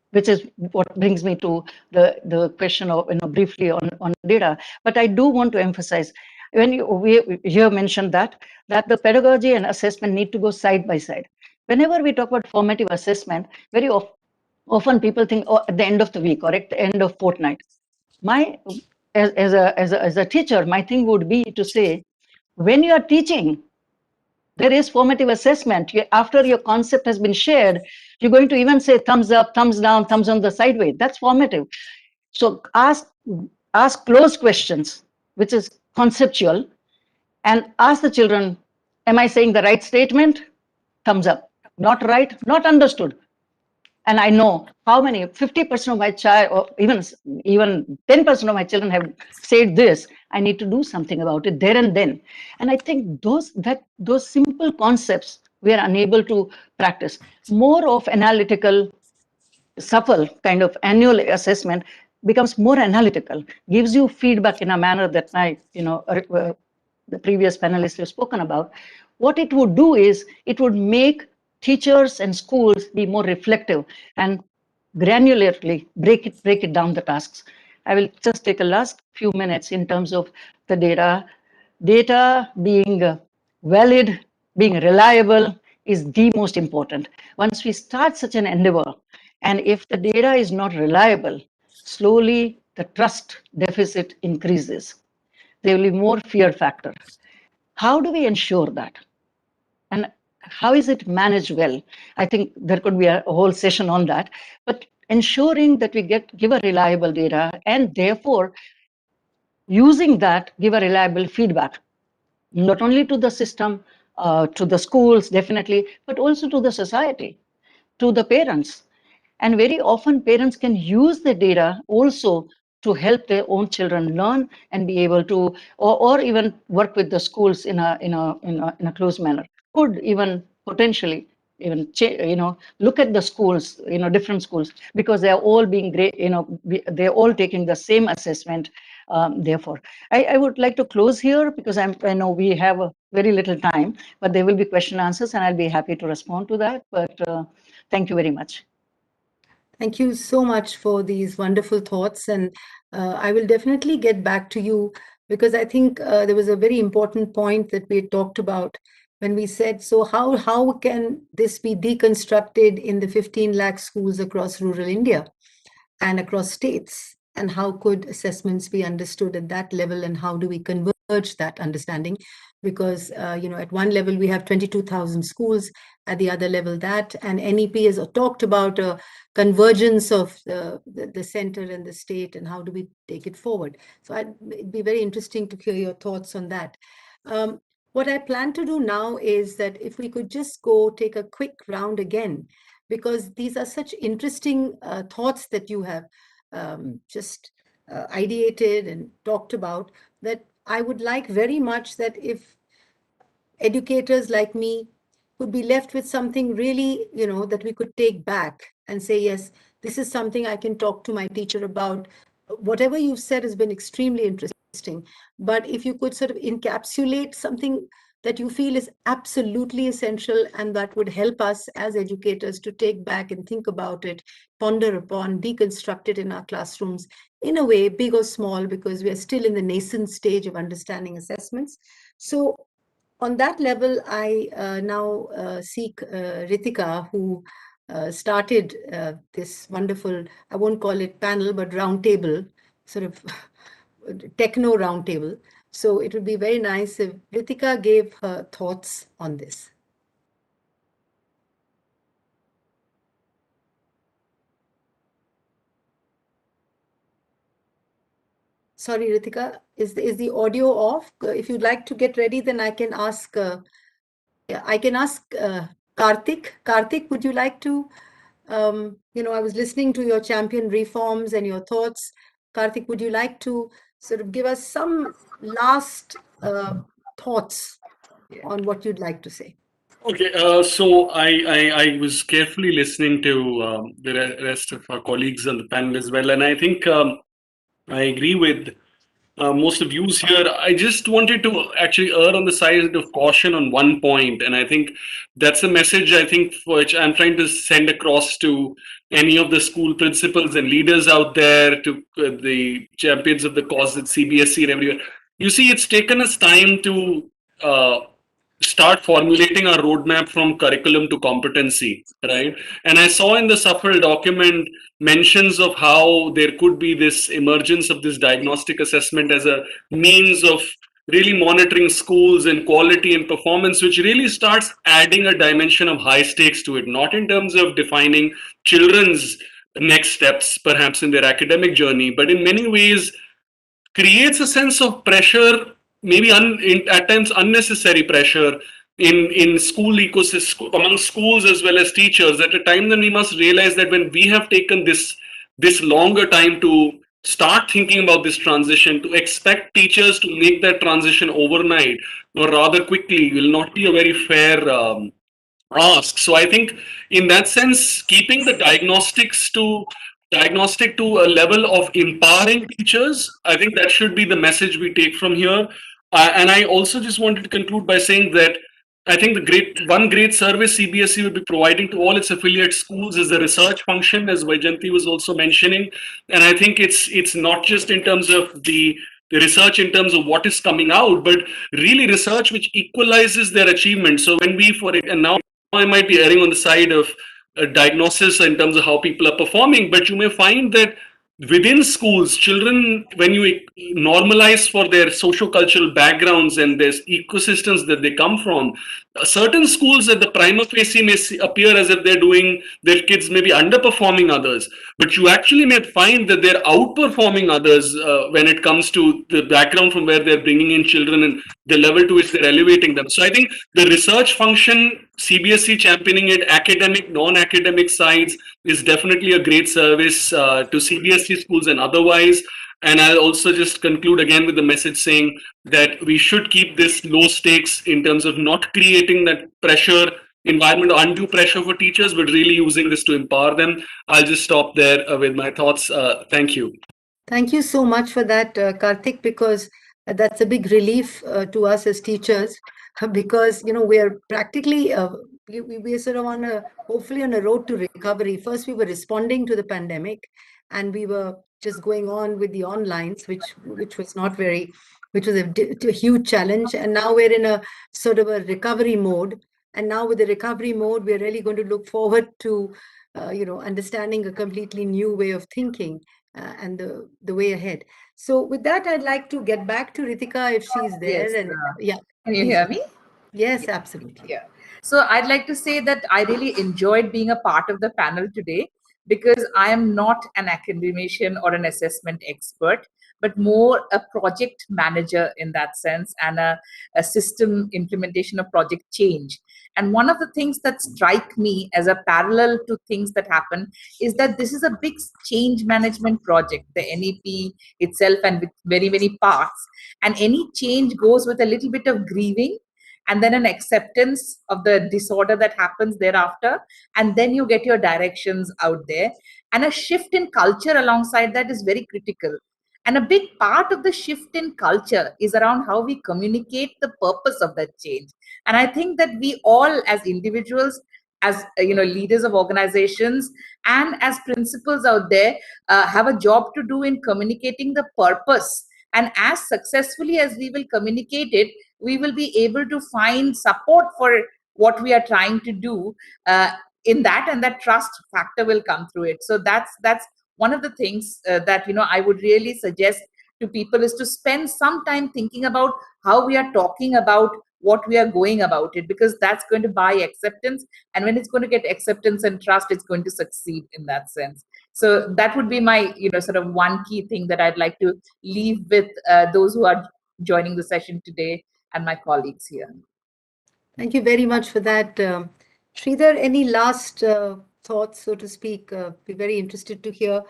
which is what brings me to the question of, briefly on data. But I do want to emphasize, when you here mentioned that the pedagogy and assessment need to go side by side. Whenever we talk about formative assessment, very often people think, oh, at the end of the week or at the end of fortnight. As a teacher, my thing would be to say, when you are teaching, there is formative assessment. After your concept has been shared, you're going to even say thumbs up, thumbs down, thumbs on the sideways. That's formative. So ask closed questions, which is conceptual, and ask the children, am I saying the right statement? Thumbs up. Not right, not understood. And I know how many, 50% of my child, or even 10% of my children have said this. I need to do something about it there and then. And I think those simple concepts we are unable to practice. More of analytical, SAFAL kind of annual assessment becomes more analytical, gives you feedback in a manner that the previous panelists have spoken about. What it would do is it would make teachers and schools be more reflective and granularly break it down the tasks. I will just take a last few minutes in terms of the data. Data being valid, being reliable is the most important. Once we start such an endeavor, and if the data is not reliable, slowly the trust deficit increases. There will be more fear factor. How do we ensure that? And how is it managed well? I think there could be a whole session on that. But ensuring that we give a reliable data, and therefore using that, give a reliable feedback, not only to the system, to the schools, definitely, but also to the society, to the parents. And very often parents can use the data also to help their own children learn and be able to, or even work with the schools in a close manner. Could even potentially even look at the schools, different schools, because they're all being great, they're all taking the same assessment. Therefore, I would like to close here because I know we have a very little time, but there will be question answers and I'll be happy to respond to that. But thank you very much. Thank you so much for these wonderful thoughts. And I will definitely get back to you because I think there was a very important point that we talked about when we said, so how can this be deconstructed in the 15 lakh schools across rural India and across states? And how could assessments be understood at that level? And how do we converge that understanding? Because, at one level, we have 22,000 schools, at the other level that, and NEP has talked about a convergence of the center and the state, and how do we take it forward? So it'd be very interesting to hear your thoughts on that. What I plan to do now is that if we could just go take a quick round again, because these are such interesting thoughts that you have just ideated and talked about, that I would like very much that if educators like me could be left with something really, that we could take back and say, yes, this is something I can talk to my teacher about. Whatever you've said has been extremely interesting, but if you could sort of encapsulate something that you feel is absolutely essential and that would help us as educators to take back and think about it, ponder upon, deconstruct it in our classrooms in a way, big or small, because we are still in the nascent stage of understanding assessments. So on that level, I now seek Ritika, who started this wonderful, I won't call it panel, but roundtable, sort of techno roundtable. So it would be very nice if Ritika gave her thoughts on this. Sorry, Ritika, is the audio off? If you'd like to get ready, then I can ask. I can ask Karthik. Karthik, would you like to? I was listening to your champion reforms and your thoughts. Karthik, would you like to sort of give us some last thoughts on what you'd like to say? Okay, so I was carefully listening to the rest of our colleagues on the panel as well, and I think I agree with most of views here. I just wanted to actually err on the side of caution on one point, and I think that's a message I think for which I'm trying to send across to any of the school principals and leaders out there, to the champions of the cause at CBSE and everywhere. You see, it's taken us time to start formulating our roadmap from curriculum to competency, right? And I saw in the SAFAL document mentions of how there could be this emergence of this diagnostic assessment as a means of really monitoring schools and quality and performance, which really starts adding a dimension of high stakes to it, not in terms of defining children's next steps, perhaps in their academic journey, but in many ways creates a sense of pressure, maybe at times unnecessary pressure in school ecosystem, among schools as well as teachers, at a time when we must realize that when we have taken this longer time to start thinking about this transition, to expect teachers to make that transition overnight or rather quickly will not be a very fair ask. So I think in that sense, keeping the diagnostic to a level of empowering teachers, I think that should be the message we take from here. And I also just wanted to conclude by saying that I think one great service CBSE will be providing to all its affiliate schools is the research function, as Vaijanti was also mentioning. And I think it's not just in terms of the research in terms of what is coming out, but really research which equalizes their achievement. So when we, for it, and now I might be erring on the side of diagnosis in terms of how people are performing, but you may find that within schools, children, when you normalize for their socio-cultural backgrounds and their ecosystems that they come from, certain schools at the prima facie may appear as if they're doing, their kids may be underperforming others, but you actually may find that they're outperforming others when it comes to the background from where they're bringing in children and the level to which they're elevating them. So I think the research function, CBSE championing it, academic, non-academic sides, is definitely a great service to CBSE schools and otherwise. And I'll also just conclude again with the message saying that we should keep this low stakes in terms of not creating that pressure environment or undue pressure for teachers, but really using this to empower them. I'll just stop there with my thoughts. Thank you. Thank you so much for that, Karthik, because that's a big relief to us as teachers, because, you know, we're practically, we're sort of on a, hopefully on a road to recovery. First, we were responding to the pandemic and we were just going on with the onlines, which was not very, which was a huge challenge. And now we're in a sort of a recovery mode. And now with the recovery mode, we're really going to look forward to, you know, understanding a completely new way of thinking. And the way ahead. So with that, I'd like to get back to Ritika if she's there. Yes, And yeah, can you please. hear me? Yes, absolutely. Yeah. So I'd like to say that I really enjoyed being a part of the panel today, because I am not an academician or an assessment expert, but more a project manager in that sense, and a system implementation of project change. And one of the things that strike me as a parallel to things that happen is that this is a big change management project, the NEP itself, and with very, many parts. And any change goes with a little bit of grieving, and then an acceptance of the disorder that happens thereafter, and then you get your directions out there. And a shift in culture alongside that is very critical. And a big part of the shift in culture is around how we communicate the purpose of that change. And I think that we all, as individuals, as leaders of organizations, and as principals out there, have a job to do in communicating the purpose. And as successfully as we will communicate it, we will be able to find support for what we are trying to do in that, and that trust factor will come through it. So that's one of the things that I would really suggest to people, is to spend some time thinking about how we are talking about what we are going about it, because that's going to buy acceptance, and when it's going to get acceptance and trust, it's going to succeed in that sense. So that would be my sort of one key thing that I'd like to leave with those who are joining the session today and my colleagues here. Thank you very much for that. Sridhar, any last thoughts, so to speak? Be very interested to hear.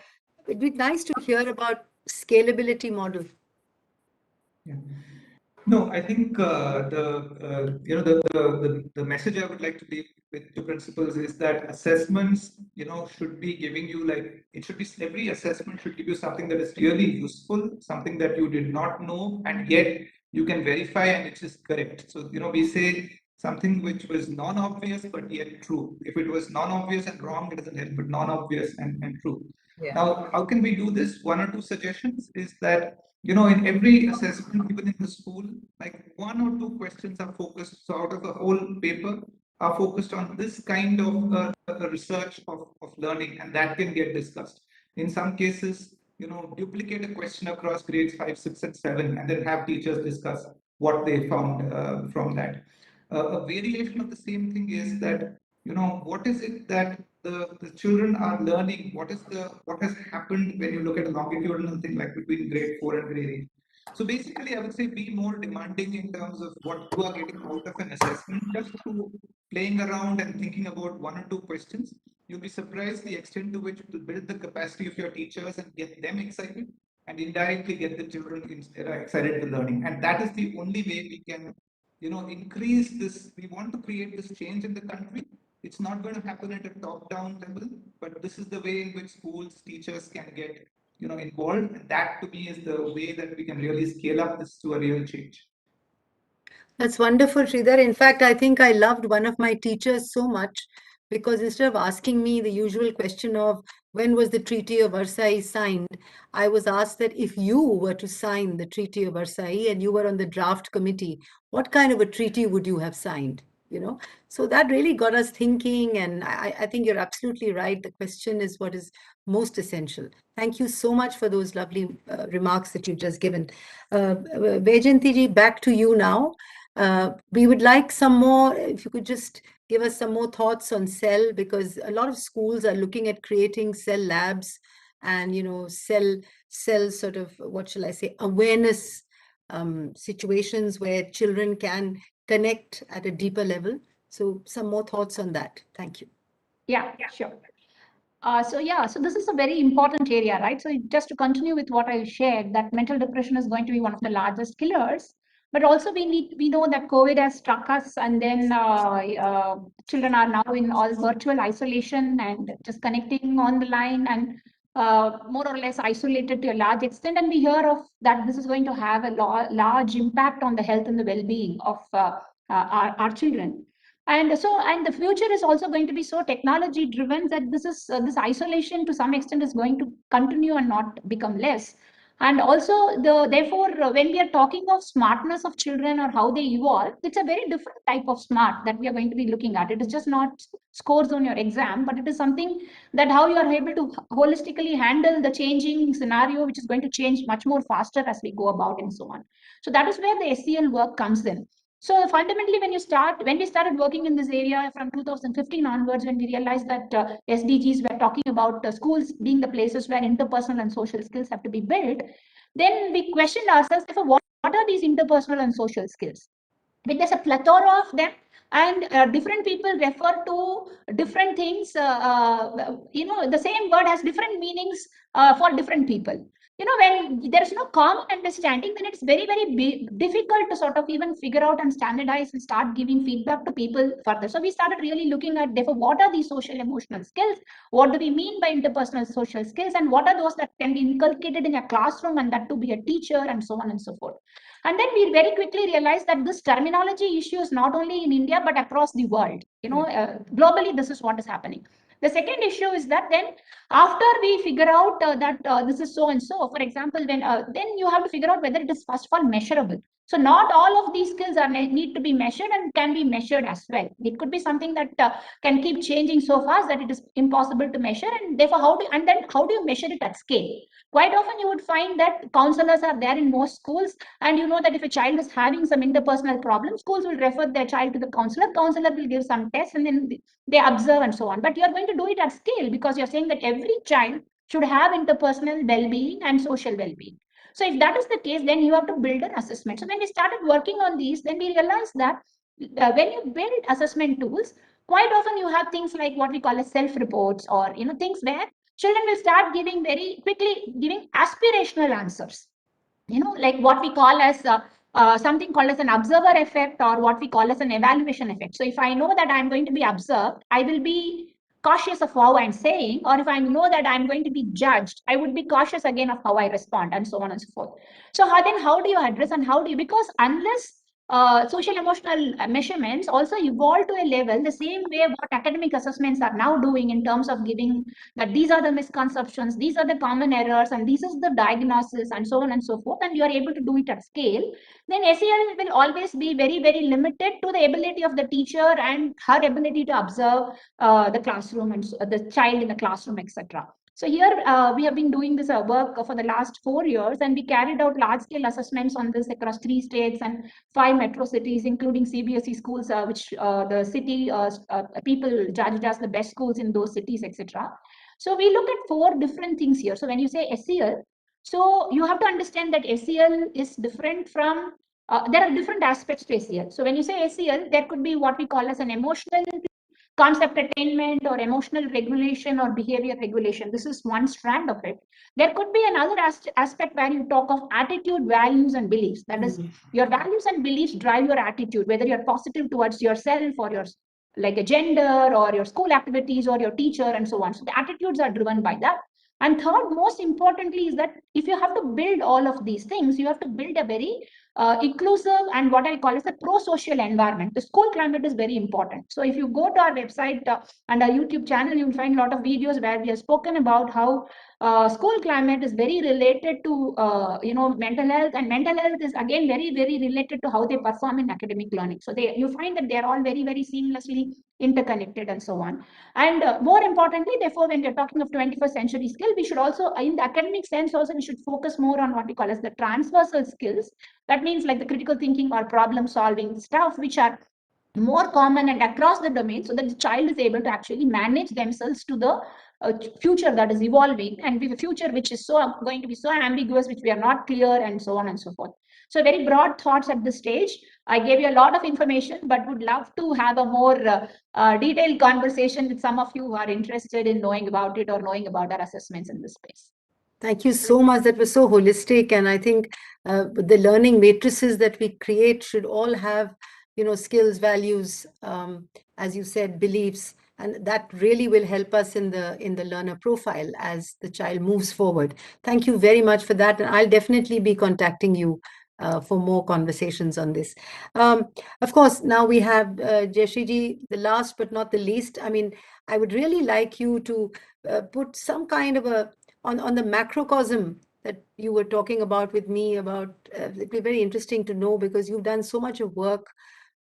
It'd be nice to hear about scalability model. Yeah. No, I think the message I would like to leave with to principals is that assessments should be giving you, like, it should be, every assessment should give you something that is really useful, something that you did not know, and yet you can verify and it is correct. So we say something which was non-obvious but yet true. If it was non-obvious and wrong, it doesn't help, but non-obvious and true. Yeah. Now, how can we do this? One or two suggestions is that in every assessment, even in the school, like 1 or 2 questions are focused. So out of the whole paper are focused on this kind of research of learning, and that can get discussed. In some cases, duplicate a question across grades 5, 6, and 7, and then have teachers discuss what they found from that. A variation of the same thing is that, what is it that the children are learning? What has happened when you look at a longitudinal thing, like between grade 4 and grade 8? So basically, I would say be more demanding in terms of what you are getting out of an assessment. Just through playing around and thinking about 1 or 2 questions, you'll be surprised the extent to which it will build the capacity of your teachers and get them excited, and indirectly get the children excited for learning. And that is the only way we can increase this. We want to create this change in the country. It's not going to happen at a top-down level, but this is the way in which schools, teachers can get involved. And that, to me, is the way that we can really scale up this to a real change. That's wonderful, Sridhar. In fact, I think I loved one of my teachers so much, because instead of asking me the usual question of when was the Treaty of Versailles signed, I was asked that if you were to sign the Treaty of Versailles and you were on the draft committee, what kind of a treaty would you have signed? So that really got us thinking, and I think you're absolutely right. The question is what is most essential. Thank you so much for those lovely remarks that you've just given. Vaijayanti ji, back to you now. We would like some more, if you could just give us some more thoughts on cell, because a lot of schools are looking at creating cell labs and, cell sort of, what shall I say, awareness situations where children can connect at a deeper level. So some more thoughts on that. Thank you. Yeah, sure. So this is a very important area, right? So just to continue with what I shared, that mental depression is going to be one of the largest killers. But also we know that COVID has struck us, and then children are now in all virtual isolation and just connecting on the line and more or less isolated to a large extent. And we hear of that this is going to have a large impact on the health and the well-being of our children. And the future is also going to be so technology driven that this isolation to some extent is going to continue and not become less. And also therefore when we are talking of smartness of children or how they evolve, it's a very different type of smart that we are going to be looking at. It is just not scores on your exam, but it is something that how you are able to holistically handle the changing scenario, which is going to change much more faster as we go about and so on. So that is where the SEL work comes in. So fundamentally, when we started working in this area from 2015 onwards, when we realized that SDGs were talking about schools being the places where interpersonal and social skills have to be built, then we questioned ourselves, what are these interpersonal and social skills? But there's a plethora of them, and different people refer to different things. The same word has different meanings for different people. When there's no common understanding, then it's very, very difficult to sort of even figure out and standardize and start giving feedback to people further. So we started really looking at, therefore, what are these social emotional skills? What do we mean by interpersonal social skills? And what are those that can be inculcated in a classroom, and that to be a teacher, and so on and so forth. And then we very quickly realized that this terminology issue is not only in India, but across the world. Globally, this is what is happening. The second issue is that then after we figure out that this is so and so, for example, then you have to figure out whether it is first of all measurable. So not all of these skills need to be measured and can be measured as well. It could be something that can keep changing so fast that it is impossible to measure, and therefore how do you measure it at scale? Quite often you would find that counselors are there in most schools, and you know that if a child is having some interpersonal problems, schools will refer their child to the counselor. Counselor will give some tests, and then they observe and so on. But you're going to do it at scale, because you're saying that every child should have interpersonal well-being and social well-being. So if that is the case, then you have to build an assessment. So when we started working on these, then we realized that when you build assessment tools, quite often you have things like what we call as self-reports, or things where children will start giving very quickly aspirational answers. Like what we call as something called as an observer effect, or what we call as an evaluation effect. So if I know that I'm going to be observed, I will be cautious of how I'm saying, or if I know that I'm going to be judged, I would be cautious again of how I respond, and so on and so forth. So how do you address, and how do you, because unless social emotional measurements also evolve to a level the same way what academic assessments are now doing, in terms of giving that these are the misconceptions, these are the common errors, and this is the diagnosis, and so on and so forth, and you are able to do it at scale, then SEL will always be very, very limited to the ability of the teacher and her ability to observe the classroom and the child in the classroom, etc. So here we have been doing this work for the last 4 years, and we carried out large-scale assessments on this across 3 states and 5 metro cities, including CBSE schools, which the city people judged as the best schools in those cities, etc. So we look at 4 different things here. So when you say SEL, so you have to understand that SEL is different from, there are different aspects to SEL. So when you say SEL, there could be what we call as an emotional concept attainment, or emotional regulation, or behavior regulation. This is one strand of it. There could be another aspect where you talk of attitude, values, and beliefs. That is, your values and beliefs drive your attitude, whether you're positive towards yourself, or your like a gender, or your school activities, or your teacher, and so on. So the attitudes are driven by that. And third, most importantly, is that if you have to build all of these things, you have to build a very inclusive and what I call as a pro-social environment. The school climate is very important. So if you go to our website and our YouTube channel, you'll find a lot of videos where we have spoken about how school climate is very related to mental health, and mental health is again very, very related to how they perform in academic learning. So you find that they are all very, very seamlessly interconnected and so on. And more importantly, therefore, when we're talking of 21st century skill, we should also, in the academic sense also, we should focus more on what we call as the transversal skills. That means like the critical thinking or problem solving stuff, which are more common and across the domain, so that the child is able to actually manage themselves to the future that is evolving, and with a future which is so going to be so ambiguous, which we are not clear, and so on and so forth. So very broad thoughts at this stage. I gave you a lot of information, but would love to have a more detailed conversation with some of you who are interested in knowing about it or knowing about our assessments in this space. Thank you so much. That was so holistic. And I think the learning matrices that we create should all have, you know, skills, values, as you said, beliefs, and that really will help us in the learner profile as the child moves forward. Thank you very much for that. And I'll definitely be contacting you for more conversations on this. Of course, now we have Jayashree, the last but not the least. I mean, I would really like you to put some kind of a, on the macrocosm that you were talking about with me about, it'd be very interesting to know, because you've done so much of work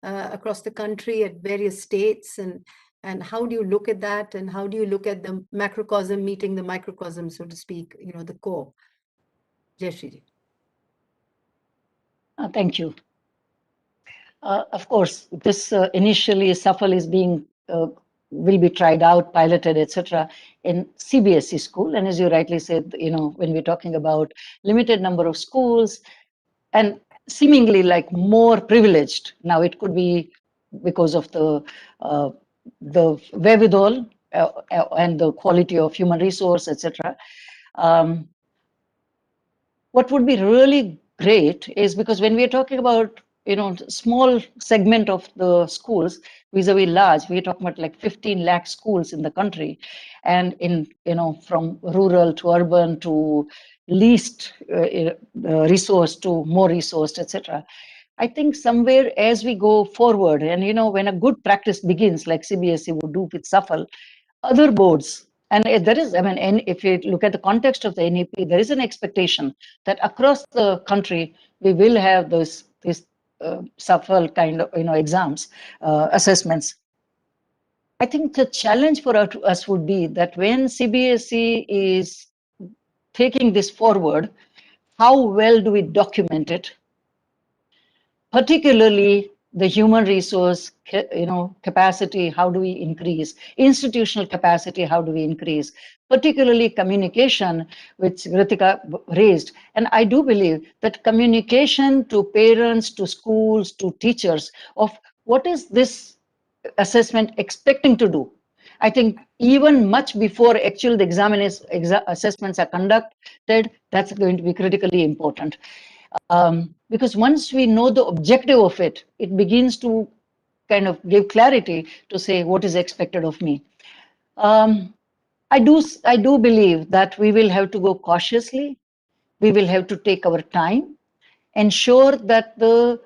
across the country at various states, and how do you look at that, and how do you look at the macrocosm meeting the microcosm, so to speak, you know, the core. Jayashree. Thank you. Of course, this initially SAFAL is being will be tried out, piloted, etc., in CBSE school. And as you rightly said, you know, when we're talking about limited number of schools and seemingly like more privileged, now it could be because of the wherewithal and the quality of human resource, etc. What would be really great is, because when we are talking about, you know, small segment of the schools vis-a-vis large, we're talking about like 15 lakh schools in the country, and in, you know, from rural to urban to least resource to more resourced, etc. I think somewhere as we go forward, and you know, when a good practice begins, like CBSE would do with SAFAL, other boards, and there is, I mean, and if you look at the context of the NEP, there is an expectation that across the country we will have this SAFAL kind of, you know, exams, assessments. I think the challenge for us would be that when CBSE is taking this forward, how well do we document it? Particularly the human resource, you know, capacity, how do we increase? Institutional capacity, how do we increase? Particularly communication, which Ritika raised. And I do believe that communication to parents, to schools, to teachers of what is this assessment expecting to do. I think even much before actual the assessments are conducted, that's going to be critically important. Because once we know the objective of it, it begins to kind of give clarity to say what is expected of me. I do believe that we will have to go cautiously. We will have to take our time, ensure that the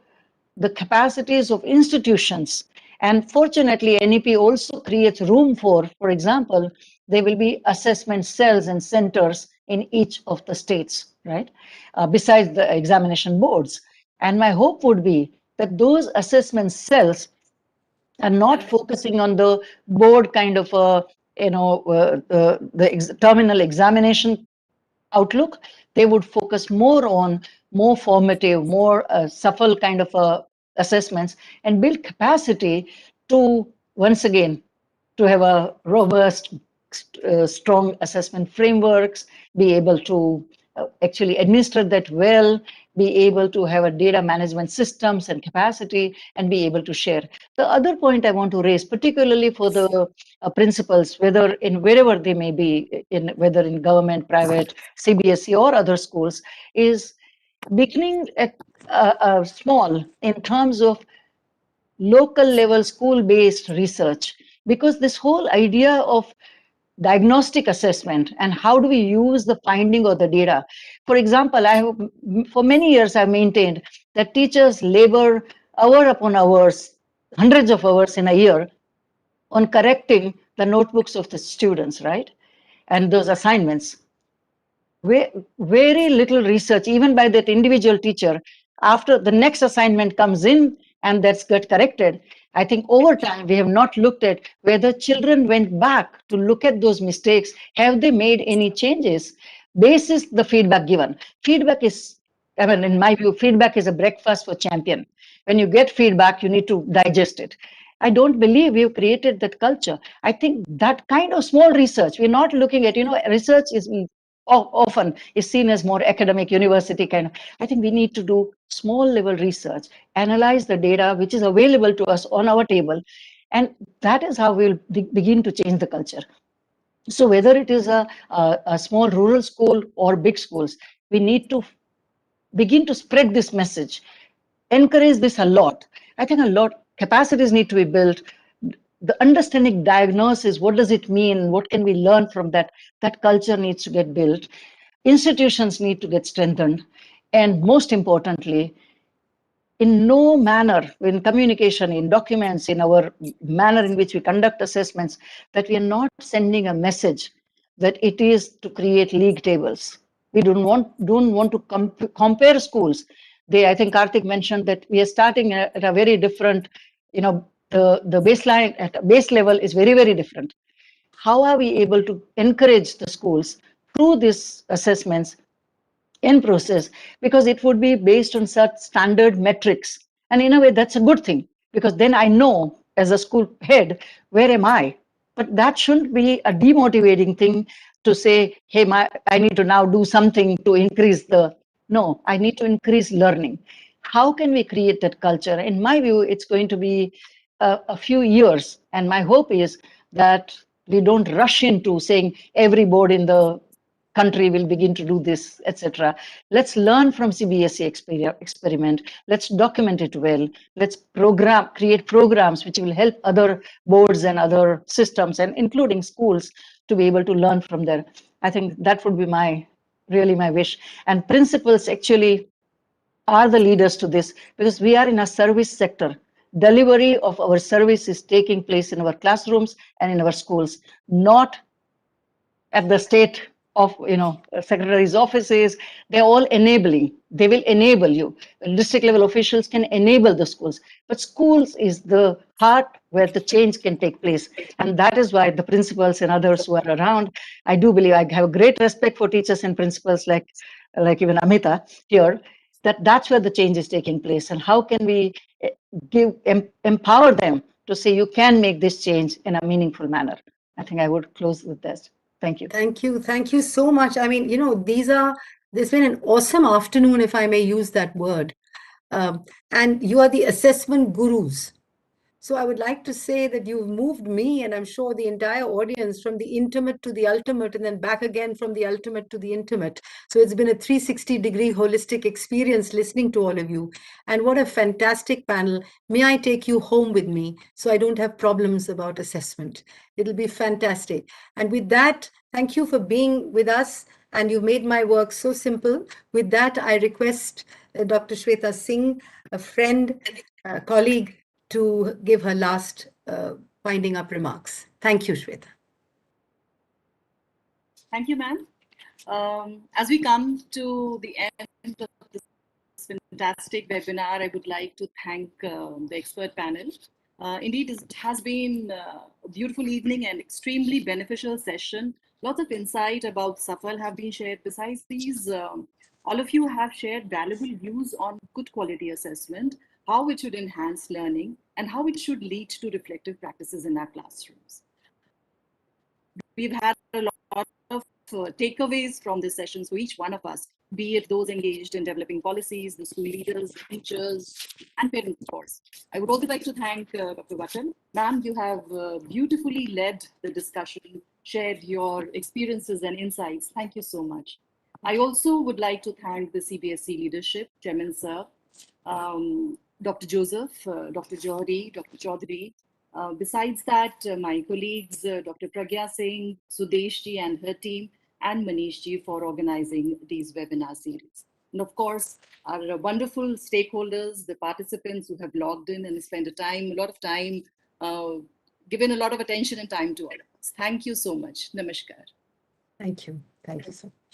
capacities of institutions, and fortunately NEP also creates room for example, there will be assessment cells and centers in each of the states, right? Besides the examination boards. And my hope would be that those assessment cells are not focusing on the board kind of a, you know, the terminal examination outlook. They would focus more on more formative, more SAFAL kind of assessments, and build capacity to, once again, to have a robust, strong assessment frameworks, be able to actually administer that well, be able to have a data management systems and capacity, and be able to share. The other point I want to raise, particularly for the principals, whether in wherever they may be, in whether in government, private, CBSE or other schools, is beginning at small in terms of local level school-based research, because this whole idea of diagnostic assessment and how do we use the finding of the data. For example, for many years I've maintained that teachers labor hour upon hours, hundreds of hours in a year on correcting the notebooks of the students, right? And those assignments. Very little research, even by that individual teacher, after the next assignment comes in and that's got corrected. I think over time, we have not looked at whether children went back to look at those mistakes. Have they made any changes? Basis the feedback given. Feedback is, I mean, in my view, feedback is a breakfast for champion. When you get feedback, you need to digest it. I don't believe we've created that culture. I think that kind of small research, we're not looking at, research is often is seen as more academic university kind of. I think we need to do small level research, analyze the data which is available to us on our table, and that is how we'll begin to change the culture. So whether it is a small rural school or big schools, we need to begin to spread this message, encourage this a lot. I think a lot capacities need to be built. The understanding diagnosis, what does it mean? What can we learn from that? That culture needs to get built. Institutions need to get strengthened. And most importantly, in no manner, in communication, in documents, in our manner in which we conduct assessments, that we are not sending a message that it is to create league tables. We don't want to compare schools. I think Karthik mentioned that we are starting at a very different, the baseline at a base level is very, very different. How are we able to encourage the schools through these assessments in process? Because it would be based on such standard metrics. And in a way, that's a good thing, because then I know as a school head, where am I? But that shouldn't be a demotivating thing to say, hey, I need to now do something to increase no, I need to increase learning. How can we create that culture? In my view, it's going to be a few years. And my hope is that we don't rush into saying every board in the country will begin to do this, etc. Let's learn from CBSE experiment. Let's document it well. Let's create programs which will help other boards and other systems, and including schools, to be able to learn from there. I think that would be really my wish. And principals actually are the leaders to this, because we are in a service sector. Delivery of our service is taking place in our classrooms and in our schools, not at the state of secretaries' offices. They're all enabling. They will enable you. District level officials can enable the schools, but schools is the heart where the change can take place. And that is why the principals and others who are around, I do believe, I have great respect for teachers and principals like even Amita here, that's where the change is taking place. And how can we empower them to say you can make this change in a meaningful manner? I think I would close with this. Thank you. Thank you. Thank you so much. I mean, this been an awesome afternoon, if I may use that word. And you are the assessment gurus. So I would like to say that you've moved me, and I'm sure the entire audience, from the intimate to the ultimate, and then back again from the ultimate to the intimate. So it's been a 360-degree holistic experience listening to all of you. And what a fantastic panel. May I take you home with me so I don't have problems about assessment? It'll be fantastic. And with that, thank you for being with us. And you've made my work so simple. With that, I request Dr. Shweta Singh, a friend, a colleague, to give her last winding up remarks. Thank you, Shweta. Thank you, ma'am. As we come to the end of this fantastic webinar, I would like to thank the expert panel. Indeed, it has been a beautiful evening and extremely beneficial session. Lots of insight about SAFAL have been shared. Besides these, all of you have shared valuable views on good quality assessment, how it should enhance learning, and how it should lead to reflective practices in our classrooms. We've had a lot of takeaways from this session, so each one of us, be it those engaged in developing policies, the school leaders, the teachers, and parents, of course. I would also like to thank Dr. Vatan. Ma'am, you have beautifully led the discussion, shared your experiences and insights. Thank you so much. I also would like to thank the CBSE leadership, Chairman Sir, Dr. Joseph, Dr. Johari, Dr. Chaudhary. Besides that, my colleagues, Dr. Pragya Singh, Sudeshji and her team, and Manishji for organizing these webinar series. And of course, our wonderful stakeholders, the participants who have logged in and spent a lot of time, given a lot of attention and time to all of us. Thank you so much. Namaskar. Thank you. Thank you so much.